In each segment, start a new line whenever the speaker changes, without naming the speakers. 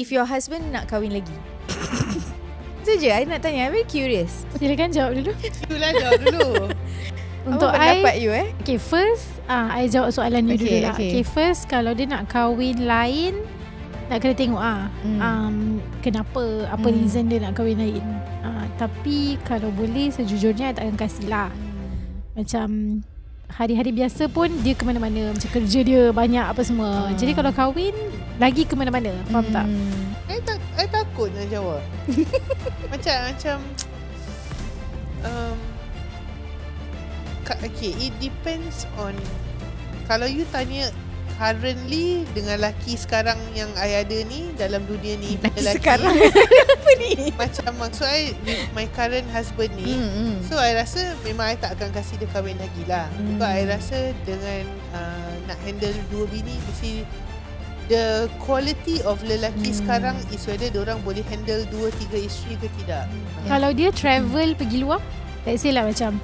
If your husband nak kahwin lagi. Itu je I nak tanya. I'm very curious.
Silakan jawab dulu.
Itulah jawab dulu.
Untuk
Apa pendapat you
Okay, first I jawab soalan you dulu lah. Okay, first kalau dia nak kahwin lain, nak kena tengok kenapa, apa reason dia nak kahwin lain. Tapi kalau boleh sejujurnya I tak akan kasih lah. Macam hari-hari biasa pun dia ke mana-mana, macam kerja dia banyak apa semua. Jadi kalau kahwin lagi ke mana-mana. Faham tak?
I takut nak jawab. macam okay, it depends on, kalau you tanya currently dengan lelaki sekarang yang I ada ni dalam dunia ni, lelaki sekarang apa ni? Macam maksud I with my current husband ni, so I rasa memang I tak akan kasih dia kahwin lagi lah. Sebab I rasa dengan nak handle dua bini, mesti the quality of lelaki sekarang is whether diorang boleh handle 2-3 isteri ke tidak.
Kalau dia travel pergi luar, let's say lah macam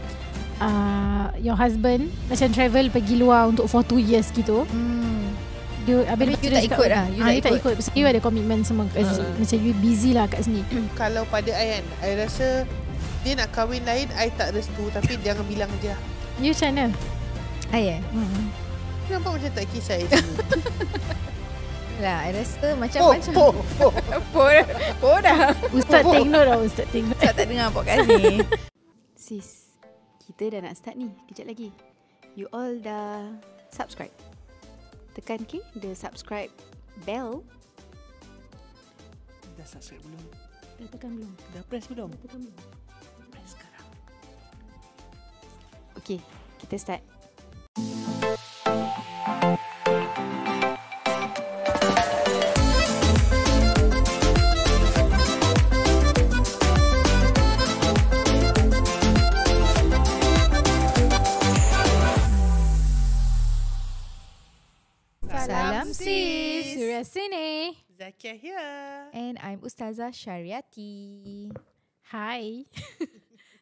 your husband macam travel pergi luar untuk for 2 years gitu, dia
you tak ikut lah.
You tak ikut sebab you ada komitmen semua kat sini. Macam you busy lah kat sini.
Kalau pada I kan, I rasa dia nak kahwin lain, I tak restu. Tapi jangan bilang je.
You macam mana?
Nampak macam tak kisah je.
Lah, I rasa macam-macam. Dah.
Ustaz take note lah, Ustaz take note.
Ustaz tak dengar podcast ni.
Sis, kita dah nak start ni. Kejap lagi. You all dah subscribe? Tekan the subscribe bell.
Dah subscribe belum?
Dah tekan belum?
Dah press belum?
Dah tekan belum?
Press sekarang.
Okay, kita start.
Salam sis.
Surya sini.
Zakia here.
And I'm Ustazah Syariati.
Hai.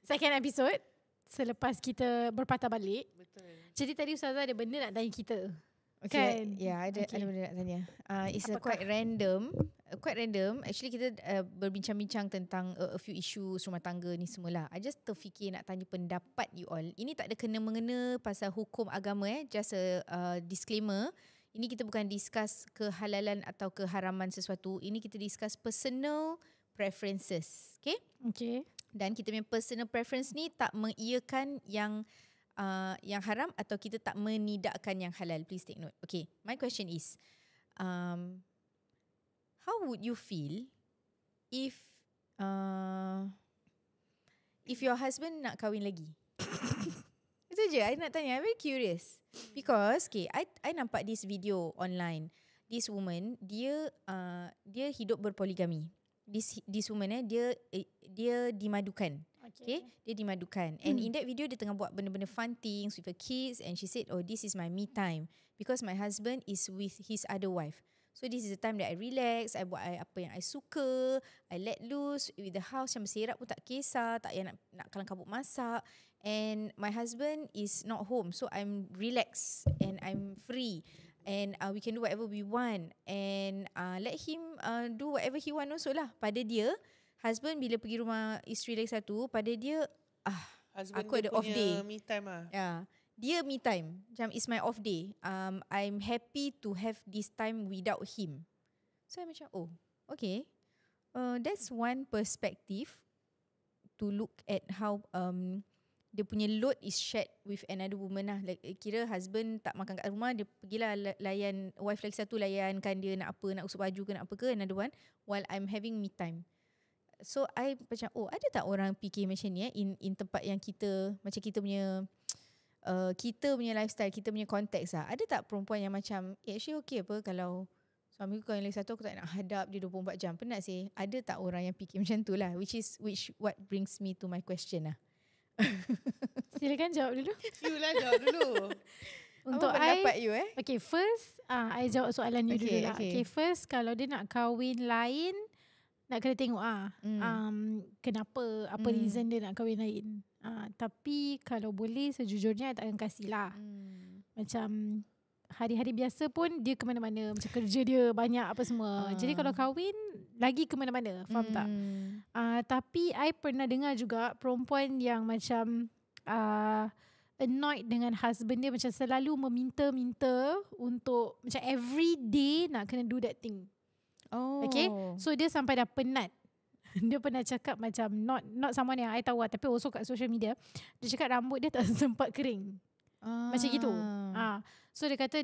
Second episode selepas kita berpatah balik.
Betul.
Jadi tadi Ustazah ada benda nak tanya kita.
Okay.
Kan?
Ya, ada benda nak tanya. It's quite random. Actually kita berbincang-bincang tentang a few issues rumah tangga ni semualah. I just terfikir nak tanya pendapat you all. Ini tak ada kena-mengena pasal hukum agama Just a disclaimer. Ini kita bukan discuss kehalalan atau keharaman sesuatu. Ini kita discuss personal preferences. Okay?
Okay.
Dan kita punya personal preference ni tak mengiyakan yang haram atau kita tak menidakkan yang halal. Please take note. Okay. My question is, how would you feel if your husband nak kahwin lagi? Itu je I nak tanya. I'm very curious. Because I nampak this video online. This woman, dia hidup berpoligami. This woman dia dimadukan. Okay, dia dimadukan. And in that video dia tengah buat benda-benda fun things with her kids, and she said, "Oh, this is my me time because my husband is with his other wife. So this is the time that I relax, I buat apa yang I suka, I let loose with the house, yang berserak pun tak kisah, tak payah nak kalang kabut masak. And my husband is not home, so I'm relaxed and I'm free. And we can do whatever we want. And let him do whatever he want also lah." Pada dia, husband bila pergi rumah isteri lagi satu, pada dia,
Husband
aku
dia
ada off day.
me time lah.
Yeah. Dia me time. Macam it's my off day. I'm happy to have this time without him. So I macam, oh, okay. That's one perspective to look at how dia punya load is shared with another woman lah. Like, kira husband tak makan kat rumah, dia pergilah layan, wife lagi satu layankan dia nak apa, nak usap baju ke nak apa ke, another one, while I'm having me time. So I macam, oh, ada tak orang fikir macam ni in tempat yang kita, macam kita punya lifestyle, kita punya konteks lah. Ada tak perempuan yang macam, actually okay apa kalau suami aku kahwin lagi satu, aku tak nak hadap dia 24 jam. Penat sih. Ada tak orang yang fikir macam tu lah. Which what brings me to my question lah.
Silakan jawab dulu.
You lah jawab dulu.
Untuk
apa pendapat you
Okay, first I jawab soalan you dulu lah. Okay, first kalau dia nak kahwin lain, nak kena tengok kenapa, apa reason dia nak kahwin lain. Tapi kalau boleh sejujurnya I tak akan kasih lah. Macam hari-hari biasa pun dia ke mana-mana, macam kerja dia banyak apa semua. Jadi kalau kahwin lagi ke mana-mana, faham tak? Tapi I pernah dengar juga perempuan yang macam annoyed dengan husband dia, macam selalu meminta-minta untuk macam every day nak kena do that thing. Okay, so dia sampai dah penat. Dia pernah cakap macam not someone yang I tahu lah, tapi also kat social media, dia cakap rambut dia tak sempat kering. Macam gitu. So dia kata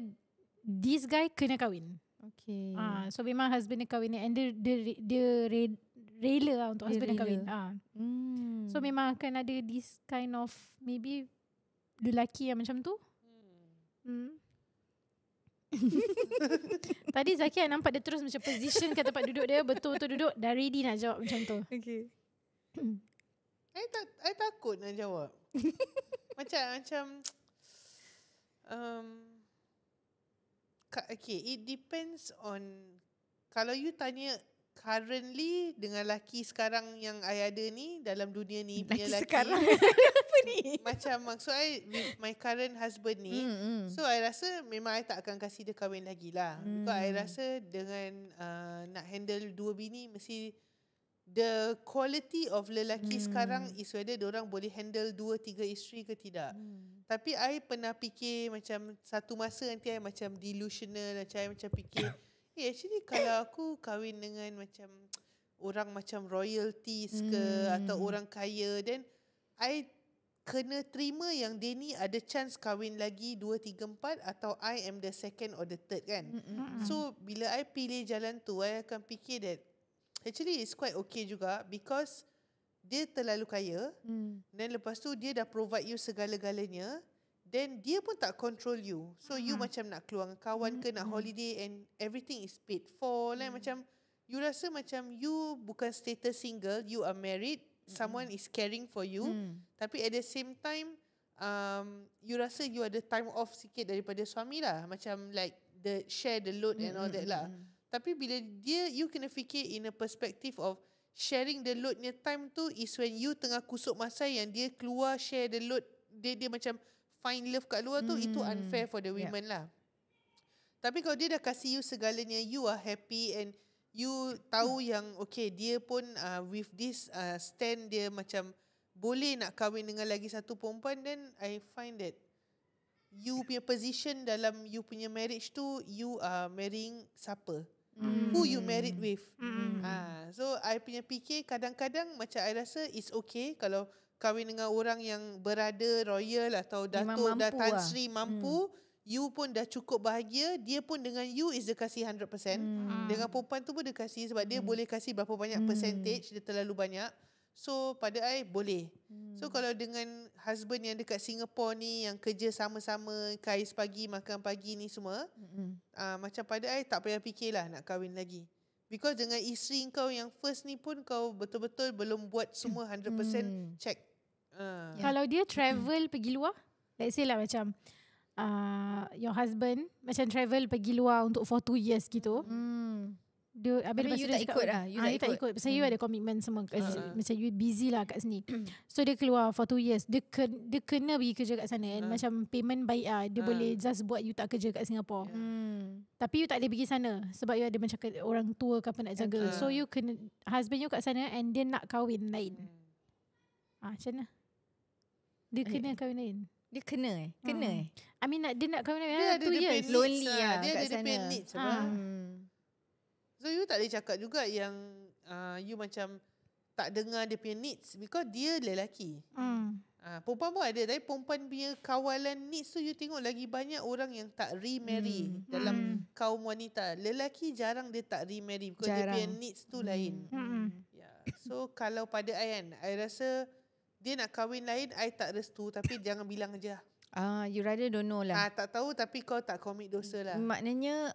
this guy kena kahwin.
Okay.
So memang husband dia kahwin and dia rela lah untuk husband dia kahwin. So memang akan ada this kind of maybe lelaki yang macam tu. Tadi Zaki nampak dia terus macam position kat tempat duduk dia, betul-betul duduk dah ready nak jawab macam tu.
Okay.
I takut nak jawab. macam okay, it depends on, kalau you tanya currently dengan laki sekarang yang I ada ni dalam dunia ni, punya laki sekarang apa ni? Macam maksud I with my current husband ni, so I rasa memang I tak akan kasih dia kahwin lagi lah. Because I rasa dengan nak handle dua bini, mesti the quality of lelaki sekarang is whether diorang boleh handle 2-3 isteri ke tidak. Tapi I pernah fikir macam satu masa nanti I macam delusional, macam I macam fikir actually kalau aku kahwin dengan macam orang macam royalties ke atau orang kaya, then I kena terima yang dia ni ada chance kahwin lagi 2, 3, 4 atau I am the second or the third kan. So bila I pilih jalan tu, I akan fikir that actually it's quite okay juga because dia terlalu kaya dan lepas tu dia dah provide you segala-galanya. Then dia pun tak control you. So you macam nak keluar dengan kawan ke, nak holiday and everything is paid for. Like macam you rasa macam you bukan status single, you are married, someone is caring for you. Tapi at the same time you rasa you ada time off sikit daripada suami lah. Macam like the share the load and all that lah. Tapi bila dia, you kena fikir in a perspective of sharing the loadnya time tu is when you tengah kusuk masa yang dia keluar share the load, dia macam find love kat luar tu, itu unfair for the women lah. Tapi kalau dia dah kasih you segalanya, you are happy and you tahu yang okay, dia pun with this stand dia macam boleh nak kahwin dengan lagi satu perempuan, then I find that you punya position dalam you punya marriage tu, you are marrying siapa? Who you married with? So I punya fikir kadang-kadang macam I rasa it's okay kalau kahwin dengan orang yang berada royal atau datuk dah Tan Sri mampu, you pun dah cukup bahagia, dia pun dengan you is dia kasih 100%. Dengan perempuan tu pun dia kasih sebab dia boleh kasih berapa banyak percentage, dia terlalu banyak. So pada I boleh. So kalau dengan husband yang dekat Singapore ni yang kerja sama-sama, kais pagi, makan pagi ni semua, macam pada I tak payah fikirlah nak kahwin lagi. Because dengan isteri kau yang first ni pun kau betul-betul belum buat semua 100% check.
Kalau dia travel pergi luar, let's say lah macam your husband macam travel pergi luar untuk for 2 years gitu, dia habis
you tak ikut lah.
You tak ikut pasal you ada komitmen semua, macam you busy lah kat sini. So dia keluar for 2 years, dia kena pergi kerja kat sana and macam payment baik lah, dia boleh just buat you tak kerja kat Singapore. Tapi you tak boleh pergi sana sebab you ada macam orang tua ke apa nak jaga. So you kena, husband you kat sana and dia nak kahwin lain. Macam mana? Dia kena kahwin lain.
Dia kena Kena
I mean dia nak kahwin lain.
Dia ada
2 years
lonely
lah. Dia
kat
ada
sana.
needs. So you tak boleh cakap juga yang you macam tak dengar dia punya needs because dia lelaki. Perempuan pun ada, tapi perempuan punya kawalan needs tu you tengok lagi banyak orang yang tak remarry dalam kaum wanita. Lelaki jarang dia tak remarry because dia punya needs tu lain. So kalau pada I kan, I rasa dia nak kahwin lain, I tak restu, tapi jangan bilang je.
You rather don't know lah.
Tak tahu tapi kau tak commit dosa lah.
Maknanya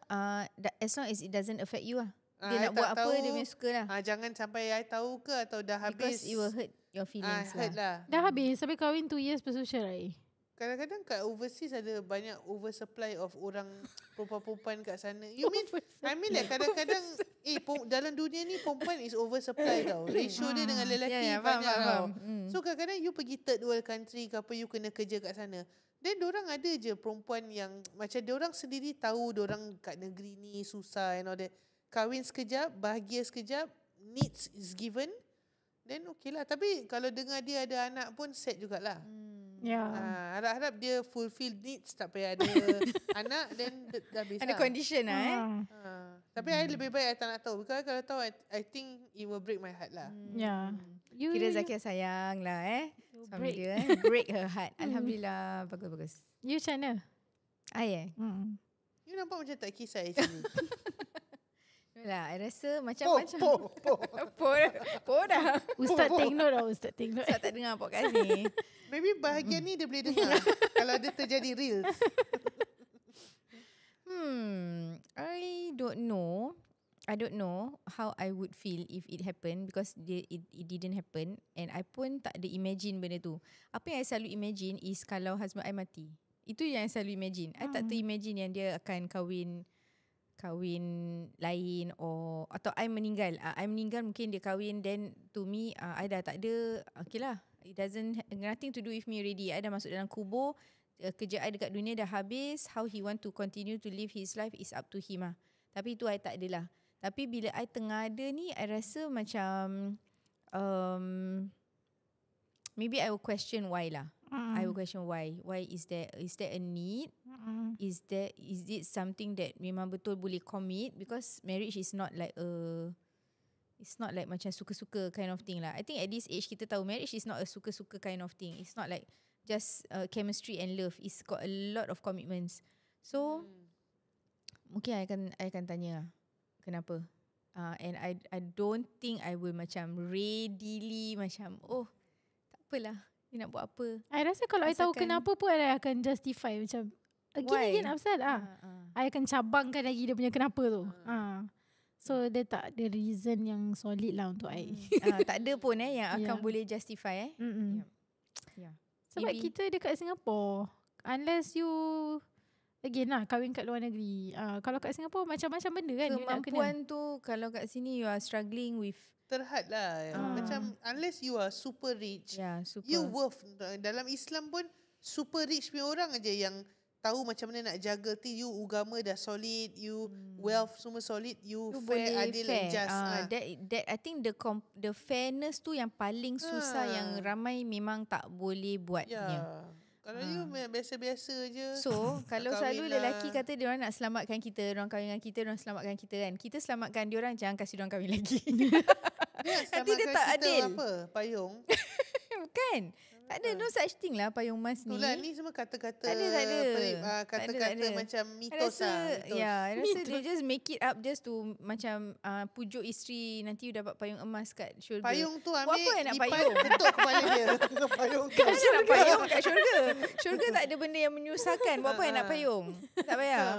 as long as it doesn't affect you lah. Dia nak buat apa dia punya suka lah.
Jangan sampai I tahu ke atau dah habis.
Because it will hurt your feelings
hurt lah.
Dah habis sampai kahwin 2 years lepas tu cerai.
Kadang-kadang kat overseas ada banyak oversupply of orang perempuan-perempuan kat sana. You mean, I mean like kadang-kadang dalam dunia ni perempuan is oversupply tau. Ratio dia dengan lelaki banyak tau. So kadang-kadang you pergi third world country ke apa, you kena kerja kat sana. Then diorang ada je perempuan yang macam diorang sendiri tahu diorang kat negeri ni susah and all that. Kahwin sekejap, bahagia sekejap, needs is given. Then okay lah. Tapi kalau dengar dia ada anak pun sad jugalah. Harap-harap dia fulfill needs, tak payah ada anak, then dah habis
ada
lah.
condition lah
Tapi I lebih baik I tak nak tahu. Because kalau tahu I think it will break my heart lah.
Kira Zakia sayang lah suami dia break her heart. Alhamdulillah. Bagus-bagus.
You macam mana?
I
You nampak macam tak kisah actually.
lah, I rasa macam-macam. Po dah.
Ustaz take note lah, Ustaz take note.
Ustaz tak dengar podcast ni.
Maybe bahagian ni dia boleh dengar. Kalau dia terjadi reels.
I don't know how I would feel if it happen, because it didn't happen, and I pun tak ada imagine benda tu. Apa yang I selalu imagine is kalau husband I mati. Itu yang I selalu imagine. I tak terimagine yang dia akan kahwin lain atau I meninggal. I meninggal mungkin dia kahwin, then to me I dah tak ada. Okay lah, it doesn't nothing to do with me already. I dah masuk dalam kubur. Kerja I dekat dunia dah habis. How he want to continue to live his life is up to him lah. Tapi itu I tak adalah. Tapi bila I tengah ada ni, I rasa macam maybe I will question why lah. I will question why. Why is there a need? Is it something that memang betul boleh commit? Because marriage is not like it's not like macam suka-suka kind of thing lah. I think at this age kita tahu marriage is not a suka-suka kind of thing. It's not like just chemistry and love. It's got a lot of commitments. So mungkin I akan tanya kenapa. And I don't think I will macam readily macam tak apalah, dia nak buat apa.
I rasa kalau I tahu kenapa pun I akan justify macam gini Afsal I akan cabangkan lagi dia punya kenapa tu. So dia tak ada reason yang solid lah untuk I.
Tak ada pun yang akan boleh justify
Sebab kita dekat Singapore, unless you again lah kahwin kat luar negeri. Kalau kat Singapore macam-macam benda kan
kemampuan tu. Kalau kat sini you are struggling with
terhad lah. Macam unless you are super rich, super. You worth. Dalam Islam pun super rich punya orang aja yang tahu macam mana nak jaga you agama dah solid, you wealth semua solid, you fair, adil and just.
That I think the fairness tu yang paling susah, yang ramai memang tak boleh buatnya.
Kalau you biasa-biasa je.
So kalau selalu lelaki kata diorang nak selamatkan kita, diorang kahwin dengan kita, diorang selamatkan kita kan. Kita selamatkan diorang, jangan kasih diorang kahwin lagi.
Nanti dia tak adil. Apa? Payung?
Bukan. Tak ada, no such thing lah payung emas ni.
Itulah ni semua kata-kata.
Tak ada.
Kata-kata macam mitos lah.
I rasa they just make it up just to macam pujuk isteri, nanti you dapat payung emas kat syurga.
Payung tu ambil,
apa yang nak payung?
Ketuk kepala dia. Payung kat
syurga. Nak payung kat syurga. Syurga tak ada benda yang menyusahkan. Buat apa yang nak payung? Tak payah.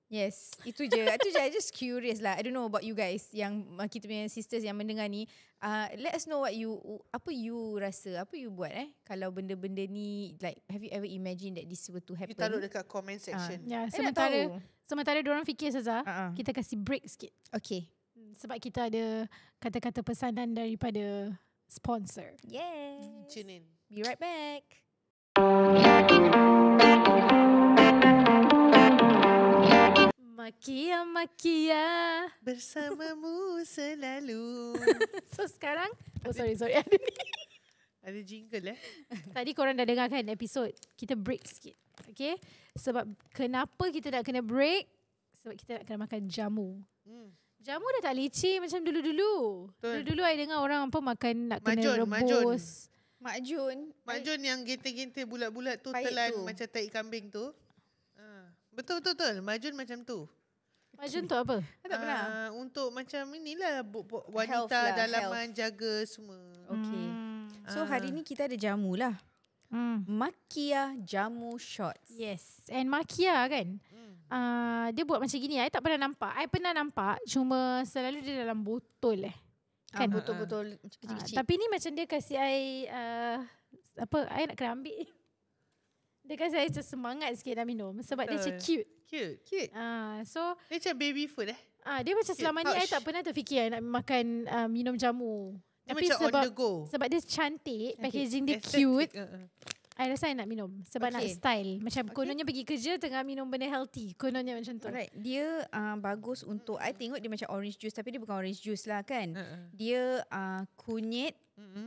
Yes, itu je. I just curious lah. I don't know about you guys yang kita punya sisters yang mendengar ni. Let us know apa you rasa, apa you buat kalau benda-benda ni, like have you ever imagined that this were to happen?
You taruh dekat comment section.
Sementara diorang fikir Saza, kita kasih break sikit.
Okay.
Sebab kita ada kata-kata pesanan daripada sponsor.
Yes.
Tune in.
Be right back. Makia
bersamamu selalu.
So sekarang sorry
ada jingle
Tadi korang dah dengar kan episod. Kita break sikit. Okay. Sebab kenapa kita nak kena break? Sebab kita nak kena makan jamu. Jamu dah tak leceh macam dulu-dulu. Dulu-dulu I dengar orang apa makan nak kena rebus.
Makjun
yang gintir-gintir bulat-bulat tu, telan tu. Macam tai kambing tu. Betul. Majun macam tu.
Majun tu apa?
Tak pernah.
Untuk macam inilah wanita dalaman jaga semua.
Okay. So hari ni kita ada jamu lah. Makia jamu shots.
Yes. And Makia kan, dia buat macam gini. I tak pernah nampak. I pernah nampak, cuma selalu dia dalam botol kan?
Botol-botol kecil-kecil.
Tapi ni macam dia kasih I I nak kena ambil. Dia kasi saya semangat sikit nak minum. Sebab dia macam cute. So
dia macam baby food
dia macam cute. Selama ni I tak pernah terfikir nak makan minum jamu.
Dia
tapi
macam
sebab
on the go.
Sebab dia cantik. Packaging dia cute. I rasa I nak minum sebab nak style. Macam kononnya pergi kerja tengah minum benda healthy. Kononnya macam tu.
Alright. Dia bagus untuk, I tengok dia macam orange juice tapi dia bukan orange juice lah kan. Dia kunyit,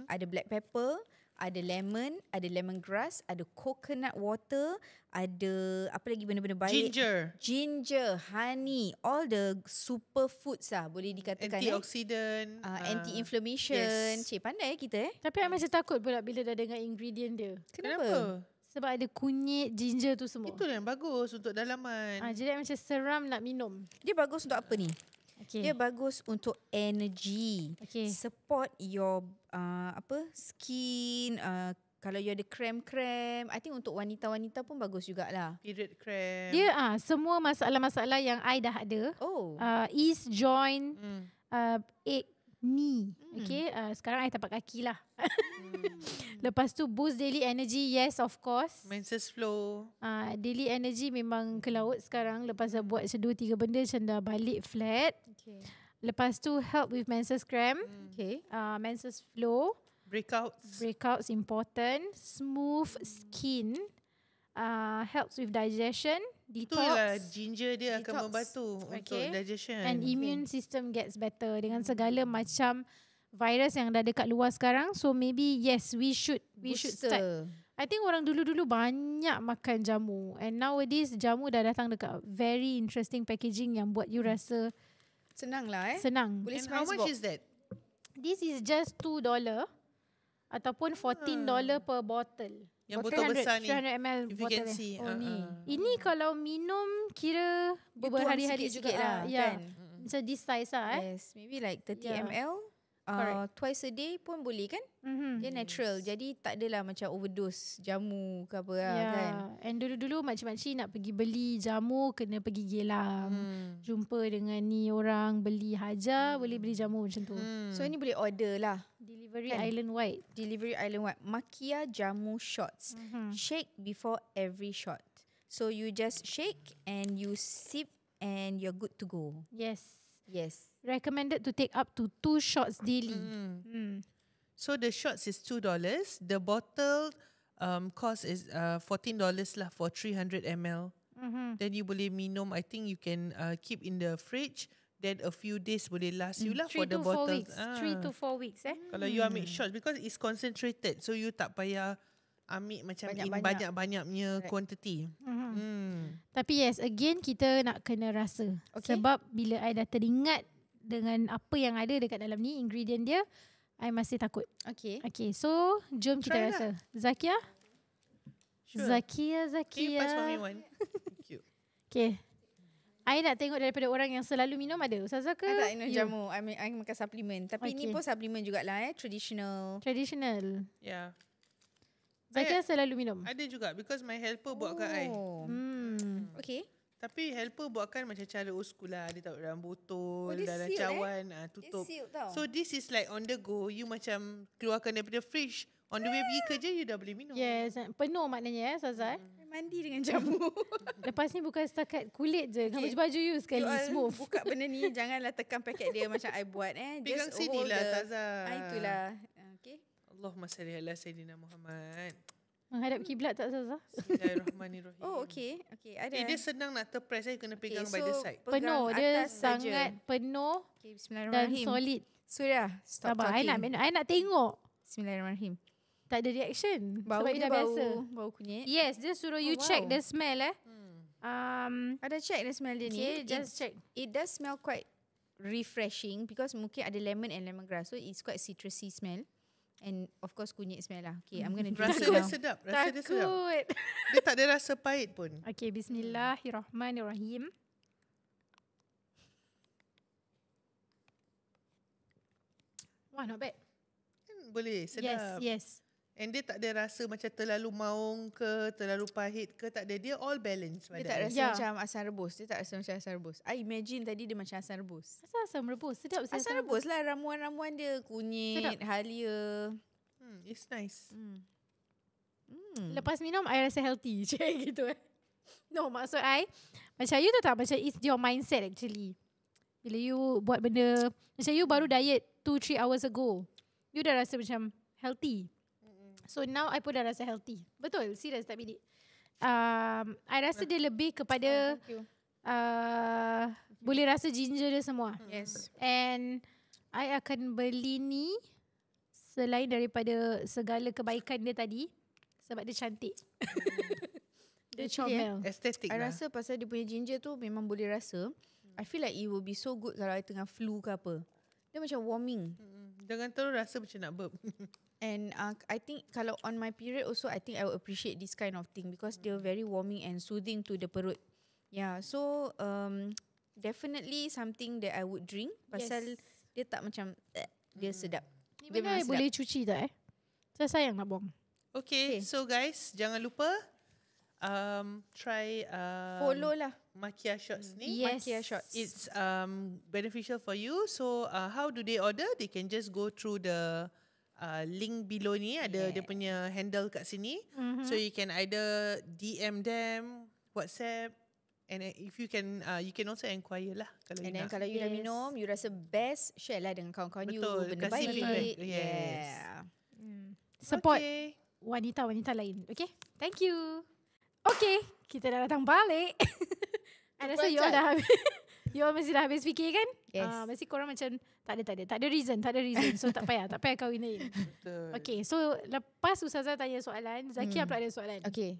ada black pepper, ada lemon, ada lemongrass, ada coconut water, ada apa lagi benda-benda baik. Ginger, honey, all the superfoods lah boleh dikatakan.
Antioxidant.
Anti-inflammation. Cik, pandai kita
Tapi I macam takut pula bila dah dengar ingredient dia.
Kenapa?
Sebab ada kunyit, ginger tu semua.
Itu yang bagus untuk dalaman.
Jadi I macam seram nak minum.
Dia bagus untuk apa ni?
Okay.
Dia bagus untuk energy. Support your skin. Kalau you ada krem-krem, I think untuk wanita-wanita pun bagus jugalah.
Period cramp.
Dia semua masalah-masalah yang I dah ada. Ease, joint, ache, knee. Sekarang I tapak kaki lah. Lepas tu boost daily energy, yes of course.
Menses flow.
Daily energy memang ke laut sekarang. Lepas dah buat 2-3 benda macam dah balik flat. Lepas tu help with menses cramp. Menses flow. Breakouts important. Smooth skin. Helps with digestion. Detox.
Itulah ginger dia akan membantu untuk digestion.
And immune system gets better dengan segala macam virus yang dah dekat luar sekarang. So maybe yes, we should start. I think orang dulu-dulu banyak makan jamu. And nowadays jamu dah datang dekat very interesting packaging yang buat you rasa
senang lah
senang.
And how much is that?
This is just $2 ataupun $14 per bottle.
Yang botol besar ni,
300 ml
if you
botol
can see.
Ini kalau minum kira berhari-hari juga
lah,
kan?
kan?
Macam this size lah
Yes, maybe like 30 ml. Twice a day pun boleh kan? Dia natural. Jadi tak adalah macam overdose jamu ke apa lah kan?
And dulu-dulu makcik-makcik nak pergi beli jamu kena pergi Gelam. Jumpa dengan ni orang beli hajar, boleh beli jamu macam tu.
So ini boleh order lah.
Delivery island-wide.
Makia jamu shots. Shake before every shot. So you just shake and you sip and you're good to go.
Yes. Recommended to take up to 2 shots daily.
So the shots is $2. The bottle cost is $14 lah for 300 ml. Then you boleh minum. I think you can keep in the fridge. Then a few days boleh last you lah for the bottle.
3 to 4 weeks
Kalau you ambil shots because it's concentrated, so you tak payah ambil macam banyak-banyaknya quantity.
Tapi yes, again kita nak kena rasa. Sebab bila I dah teringat dengan apa yang ada dekat dalam ni, ingredient dia, I masih takut. Okay, so jom kita rasa. Zakia?
Sure.
Zakia.
Can you pass for me one? Thank you.
Okay. I nak tengok daripada orang yang selalu minum ada. Ustazah ke?
I tak minum jamu. I makan suplemen. Tapi ni pun suplemen jugalah Traditional.
Yeah.
Zakia selalu minum?
Ada juga because my helper buatkan I.
Okay.
Tapi helper buatkan macam cara old school lah. Dia taruh dalam botol, dalam
sealed,
cawan, tutup. So this is like on the go. You macam keluarkan daripada fridge. On the way pergi kerja, you dah boleh minum.
Yes, penuh maknanya Ustazah.
Mandi dengan jamu.
Lepas ni bukan setakat kulit je. Baju you sekali smooth.
Buka benda ni, janganlah tekan paket dia macam I buat.
Pegang sini lah Ustazah.
Itulah. Okay.
Allahumma salli ala Sayyidina Muhammad.
Menghadap kiblat tak Ustazah?
Bismillahirrahmanirrahim.
Okay. Ada.
Dia senang nak terpress. Saya kena pegang by the side.
Penuh. Dia sangat penuh dan solid.
Sudah. Stop talking.
I nak tengok.
Bismillahirrahmanirrahim.
Tak ada reaction.
Bau
sebab
dia
dah biasa.
Bau kunyit.
Yes, dia suruh you check the smell
Ada check the smell dia ni.
Just check.
It does smell quite refreshing because mungkin ada lemon and lemongrass. So it's quite citrusy smell. And of course kunyit smell lah. Okay, I'm going to drink it now.
Rasa sedap. Rasa dia sedap.
Takut.
Dia tak ada rasa pahit pun.
Okay, bismillahirrahmanirrahim. Wah, not bad.
Boleh, sedap.
Yes.
And dia tak ada rasa macam terlalu maung ke, terlalu pahit ke, tak ada. Dia all balance.
Dia tak rasa macam asam rebus. I imagine tadi dia macam asam rebus.
Asam rebus? Sedap.
Asam rebus lah ramuan-ramuan dia. Kunyit, halia.
It's nice.
Lepas minum, I rasa healthy. Macam gitu No, maksud I, macam you tahu tak, macam it's your mindset actually. Bila you buat benda, macam you baru diet 2-3 hours ago, you dah rasa macam healthy. So now I pun dah rasa healthy. Betul, serius tak bidik. I rasa dia lebih kepada boleh rasa ginger dia semua.
Yes.
And I akan beli ni selain daripada segala kebaikan dia tadi, sebab dia cantik. Dia comel.
Estetik
I
lah.
rasa pasal dia punya ginger tu memang boleh rasa. I feel like it will be so good kalau I tengah flu ke apa. Dia macam warming.
Jangan terus rasa macam nak burp.
And I think kalau on my period also, I think I will appreciate this kind of thing because they're very warming and soothing to the perut. Yeah, so definitely something that I would drink. Pasal dia tak macam dia sedap.
Ni benda I boleh cuci tak Saya sayang nak buang.
Okay, so guys, jangan lupa try
Follow lah.
Makia Shots ni.
Yes. Makia Shots.
It's beneficial for you. So how do they order? They can just go through the link below ni. Ada dia punya handle kat sini. So you can either DM them, WhatsApp. And if you can also inquire lah. Kalau
And
you
then
nak.
kalau you dah minum, you rasa best, share lah dengan kawan-kawan you.
Betul,
Benda
kasih
baik.
feedback. Yes.
Yeah.
Support
Okay.
wanita-wanita lain. Okay, thank you. Okay, kita dah datang balik. I rasa you all dah habis. You all mesti dah habis fikir kan?
Yes.
Mesti korang macam tak ada reason. So tak payah kahwin lain.
Betul.
Okay, so lepas Ustazah tanya soalan, Zakia pula ada soalan.
Okay.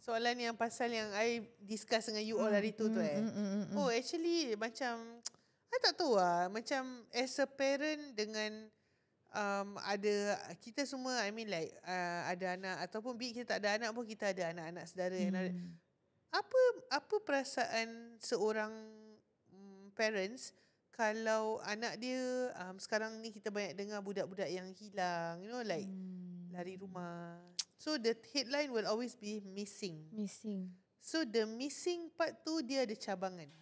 Soalan yang pasal yang I discuss dengan you all hari tu Oh, actually macam I tak tahu lah. Macam as a parent dengan ada kita semua, I mean like ada anak ataupun kita tak ada anak pun kita ada anak-anak saudara. Apa perasaan seorang parents kalau anak dia sekarang ni kita banyak dengar budak-budak yang hilang, you know, like lari rumah. So the headline will always be missing. So the missing part tu dia ada cabangan.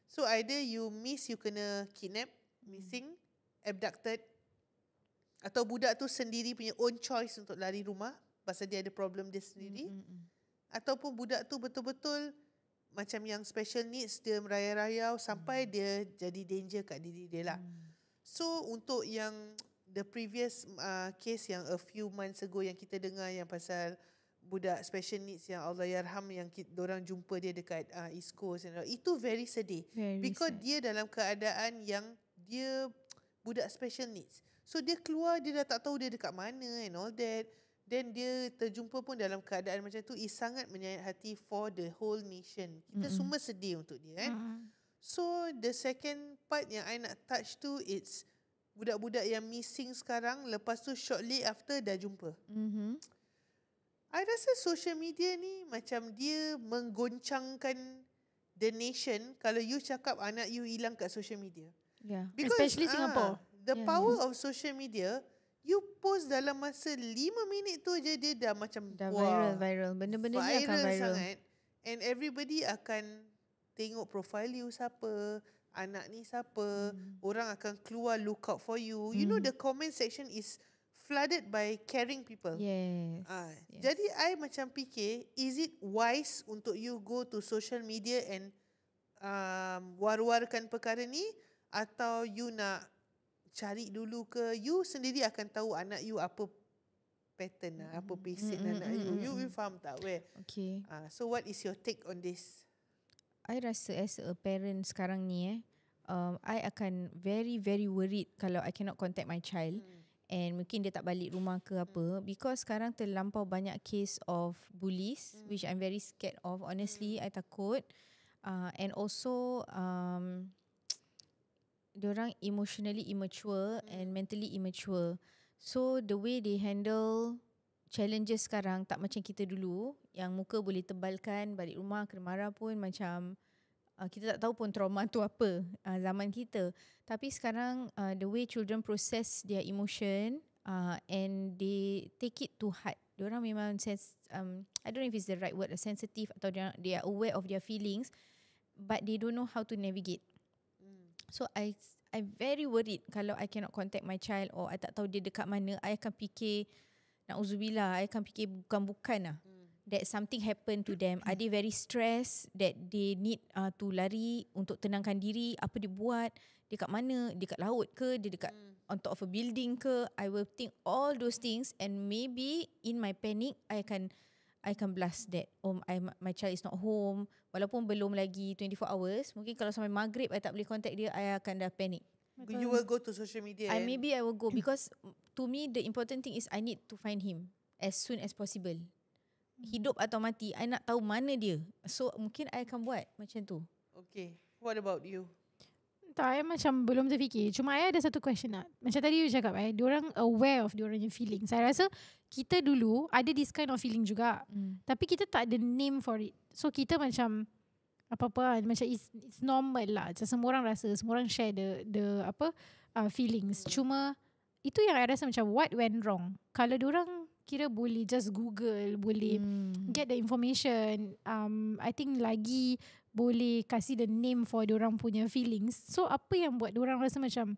So either you miss, you kena kidnap, missing, abducted, atau budak tu sendiri punya own choice untuk lari rumah pasal dia ada problem dia sendiri. Ataupun budak tu betul-betul macam yang special needs, dia merayau-rayau sampai dia jadi danger kat diri dia lah. So untuk yang the previous case yang a few months ago yang kita dengar yang pasal budak special needs yang Allahyarham yang diorang jumpa dia dekat East Coast, itu very sedih. Because dia dalam keadaan yang dia budak special needs. So dia keluar, dia dah tak tahu dia dekat mana and all that. Then dia terjumpa pun dalam keadaan macam tu, is sangat menyayat hati for the whole nation. Kita semua sedih untuk dia So the second part yang I nak touch tu, it's budak-budak yang missing sekarang, lepas tu shortly after dah jumpa. I rasa social media ni macam dia menggoncangkan the nation kalau you cakap anak you hilang kat social media.
Yeah.
Because,
Especially Singapore.
The power of social media, you post dalam masa 5 minit tu je dia dah macam
Dah viral. Benda-benda ni akan viral
sangat. And everybody akan tengok profile you siapa, anak ni siapa, orang akan keluar look out for you. You know the comment section is flooded by caring people.
Yes.
Jadi I macam fikir, is it wise untuk you go to social media and war-warkan perkara ni, atau you nak cari dulu ke, you sendiri akan tahu anak you apa pattern lah, apa basic anak you. You faham tak?
Okay.
So what is your take on this?
I rasa as a parent sekarang ni I akan very very worried kalau I cannot contact my child and mungkin dia tak balik rumah ke apa, because sekarang terlampau banyak case of bullies which I'm very scared of. Honestly, I takut. And also diorang emotionally immature and mentally immature. So the way they handle challenges sekarang tak macam kita dulu yang muka boleh tebalkan, balik rumah kena marah pun macam kita tak tahu pun trauma tu apa zaman kita. Tapi sekarang the way children process their emotion and they take it to heart. Diorang memang I don't know if it's the right word, sensitive, atau they are aware of their feelings but they don't know how to navigate. So I very worried kalau I cannot contact my child or I tak tahu dia dekat mana. I akan fikir, na'udzubillah, I akan fikir bukan-bukan lah. That something happen to them. Are they very stressed that they need to lari untuk tenangkan diri? Apa dia buat? dia kat mana, dia kat laut ke, dia dekat on top of a building ke. I will think all those things, and maybe in my panic I can blast that. My child is not home. Walaupun belum lagi 24 hours, mungkin kalau sampai maghrib I tak boleh contact dia, I akan dah panic.
You will go to social media.
Maybe I will go, because to me the important thing is I need to find him as soon as possible. Hidup atau mati, I nak tahu mana dia. So mungkin I akan buat macam tu.
Okay, what about you?
Tak, I macam belum terfikir. Cuma I ada satu question nak. Macam tadi you cakap, diorang aware of diorang yang feeling. Saya rasa kita dulu ada this kind of feeling juga. Tapi kita tak ada name for it. So kita macam apa-apa macam it's normal lah. Macam semua orang rasa, semua orang share the feelings. Cuma itu yang I rasa macam what went wrong. Kalau diorang kira boleh just Google, boleh get the information, I think lagi boleh kasih the name for diorang punya feelings. So apa yang buat diorang rasa macam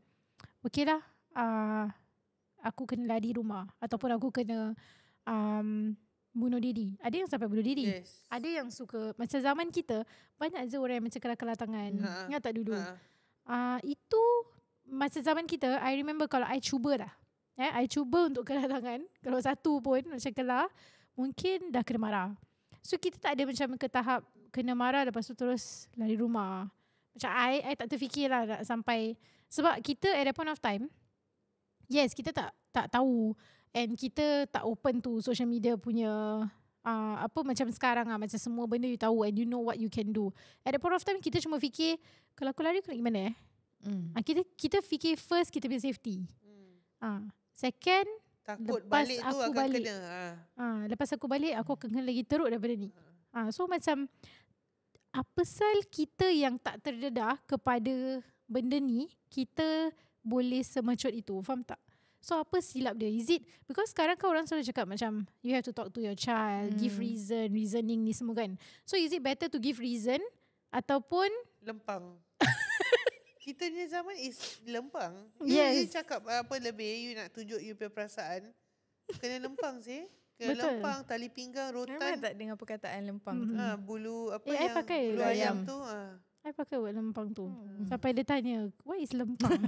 okay lah, aku kena lari rumah, ataupun aku kena bunuh diri. Ada yang sampai bunuh diri.
Yes.
Ada yang suka, macam zaman kita banyak je orang yang macam kelah-kelah tangan. Ingat tak dulu? Itu masa zaman kita, I remember kalau I cuba dah, I cuba untuk kelah tangan, kalau satu pun macam kelah, mungkin dah kena marah. So kita tak ada macam ke tahap kena marah lepas tu terus lari rumah. Macam I tak terfikir lah nak sampai, sebab kita at that point of time, yes, kita tak tahu, and kita tak open to social media punya apa macam sekarang lah, macam semua benda you tahu and you know what you can do. At that point of time kita cuma fikir, kalau aku lari aku nak gimana kita fikir first kita punya safety. Second,
takut
lepas
balik tu
aku
akan
balik,
kena.
lepas aku balik aku akan kena lagi teruk daripada ni. So macam apa sal kita yang tak terdedah kepada benda ni, kita boleh semecut itu. Faham tak? So apa silap dia? Is it because sekarang kan orang selalu cakap macam you have to talk to your child, give reasoning ni semua kan. So is it better to give reason ataupun
lempang? Kita ni zaman is lempang.
Yes.
You cakap apa lebih, you nak tunjuk you punya perasaan, kena lempang sih. Kena
Betul.
lempang, tali pinggang, rotan.
Memang tak dengar perkataan lempang tu.
Bulu apa
I
yang
pakai
bulu ayam
ayam.
tu.
I pakai word lempang tu. Sampai dia tanya, what is lempang?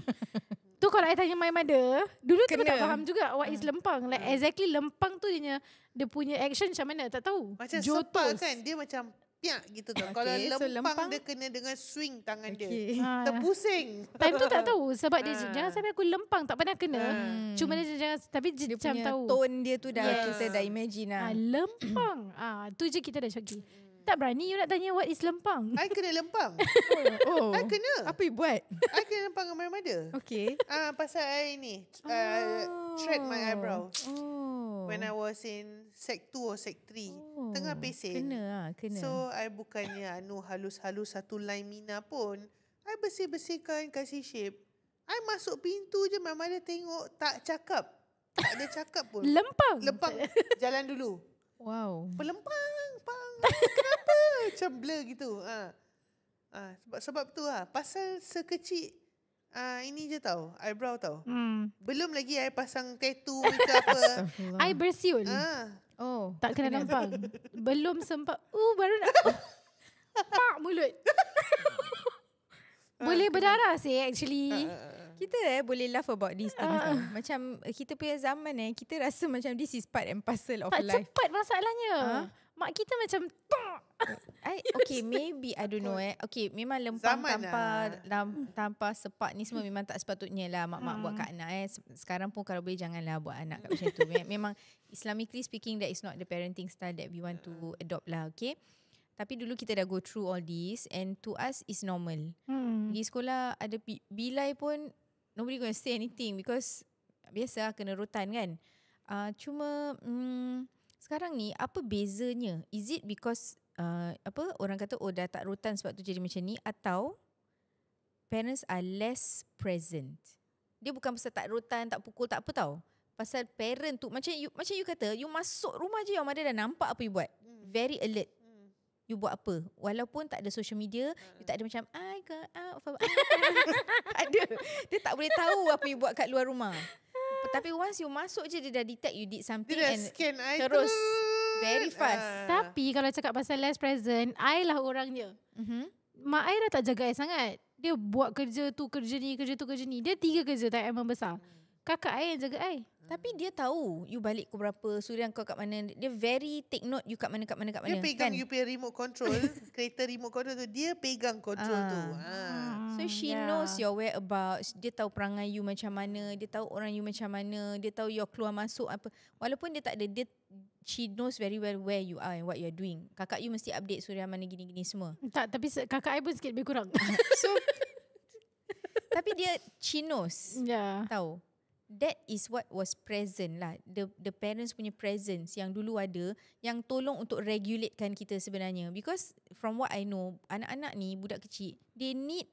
Tu kalau I tanya my mother, dulu tu tak faham juga what is lempang. Like exactly lempang tu dia punya action macam mana, tak tahu.
Macam
Jotos.
sepak kan, dia macam piak gitu tau. Kalau
Okay, so
lempang
lempang
dia kena dengan swing tangan dia.
Okay.
Terpusing.
Time tu tak tahu sebab dia jangan sampai aku lempang, tak pernah kena. Cuma dia jangan, tapi dia
Dia
macam
punya
tahu.
tone dia tu dah
Yes.
kita dah imagine lah.
Lempang. Tu je kita dah syaki. Tak berani you nak tanya what is lempang.
I kena lempang.
Oh.
I kena.
Apa you buat?
I kena lempang dengan my mother.
Okay.
Pasal I ni thread my eyebrow.
Oh.
When I was in Sec 2 or Sec 3. Tengah pesen.
Kena lah, kena.
So I bukannya halus-halus satu line mina pun. I bersih-bersihkan, kasih shape. I masuk pintu je, my mother tengok, tak cakap. Tak ada cakap pun.
Lempang.
Lempang, jalan dulu.
Wow.
Pelempang, pang. Kenapa? Macam blur gitu. Sebab tu lah. Pasal sekecil ini je tau, eyebrow tau. Belum lagi I pasang tattoo ke apa.
I bersiul.
Oh.
Tak kena lempang. Belum sempat. Baru nak. Pak mulut. Boleh berdarah sih actually.
Kita boleh laugh about these things. Macam kita punya zaman kita rasa macam this is part and parcel of
Tak
life.
cepat masalahnya. Mak kita macam
Okay, maybe I don't know Okay, memang lempang
Zaman
tanpa sepak ni semua memang tak sepatutnya lah mak-mak buat kat anak. Sekarang pun kalau boleh janganlah buat anak kat macam tu. Memang Islamically speaking, that is not the parenting style that we want to adopt lah. Okay, tapi dulu kita dah go through all this, and to us is normal. Pergi sekolah ada bilai pun nobody gonna say anything because biasa kena rotan kan. Cuma sekarang ni apa bezanya? Is it because orang kata dah tak rotan sebab tu jadi macam ni, atau parents are less present? Dia bukan pasal tak rotan, tak pukul, tak apa tau. Pasal parent tu macam you kata, you masuk rumah je your mother dah nampak apa you buat. Very alert. You buat apa? Walaupun tak ada social media, you tak ada macam I got out from tak ada. Dia tak boleh tahu apa you buat kat luar rumah. Tapi once you masuk je, dia dah detect you did something
Dia dah
and
scan I
terus very fast.
Tapi kalau cakap pasal less present, I lah orangnya. Mak I dah tak jaga I sangat. Dia buat kerja tu, kerja ni, kerja tu, kerja ni. Dia 3 kerja tak yang membesar. Kakak I yang jaga I.
Tapi dia tahu you balik pukul berapa, Suria kau kat mana. Dia very take note you kat mana.
Dia pegang you punya remote control. Kereta remote control tu, dia pegang control tu.
So she knows your whereabouts. Dia tahu perangai you macam mana. Dia tahu orang you macam mana. Dia tahu your keluar masuk apa. Walaupun dia tak ada, she knows very well where you are and what you are doing. Kakak you mesti update Suria mana gini-gini semua.
Tak, tapi kakak I pun sikit lebih kurang.
So tapi she knows. Tahu. That is what was present lah. The parents punya presence yang dulu ada, yang tolong untuk regulatekan kita sebenarnya. Because from what I know, anak-anak ni, budak kecil, they need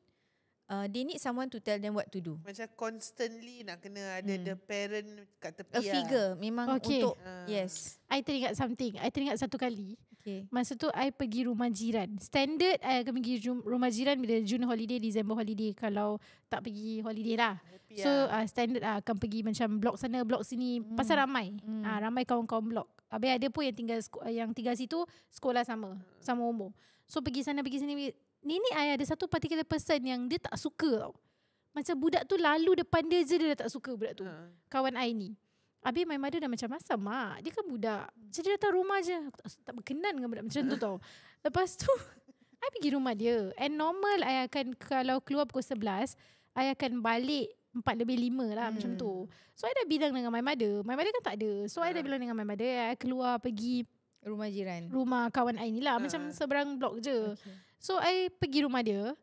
someone to tell them what to do.
Macam constantly nak kena ada the parent kat tepi.
A figure memang untuk yes.
I teringat something. I teringat satu kali. Masa tu I pergi rumah jiran. Standard I akan pergi rumah jiran bila June holiday, December holiday. Kalau tak pergi holiday lah. So standard akan pergi macam blok sana, blok sini. Pasal ramai. Ramai kawan-kawan blok. Habis ada pun yang tinggal situ sekolah sama umur. So pergi sana, pergi sini. Nenek I ada satu particular person yang dia tak suka tau. Macam budak tu lalu depan dia je, dia dah tak suka budak tu. Kawan I ni. Habis my mother dah macam, asal mak? Dia kan budak. Macam dia datang rumah je. Aku tak berkenan dengan budak macam tu tau. Lepas tu, I pergi rumah dia. And normal, I akan kalau keluar pukul 11, I akan balik 4:05 lah macam tu. So, I dah bilang dengan my mother. My mother kan tak ada. So, I dah bilang dengan my mother. I keluar pergi
rumah jiran. Rumah
kawan I ni lah. Macam seberang blok je. So, I pergi rumah dia.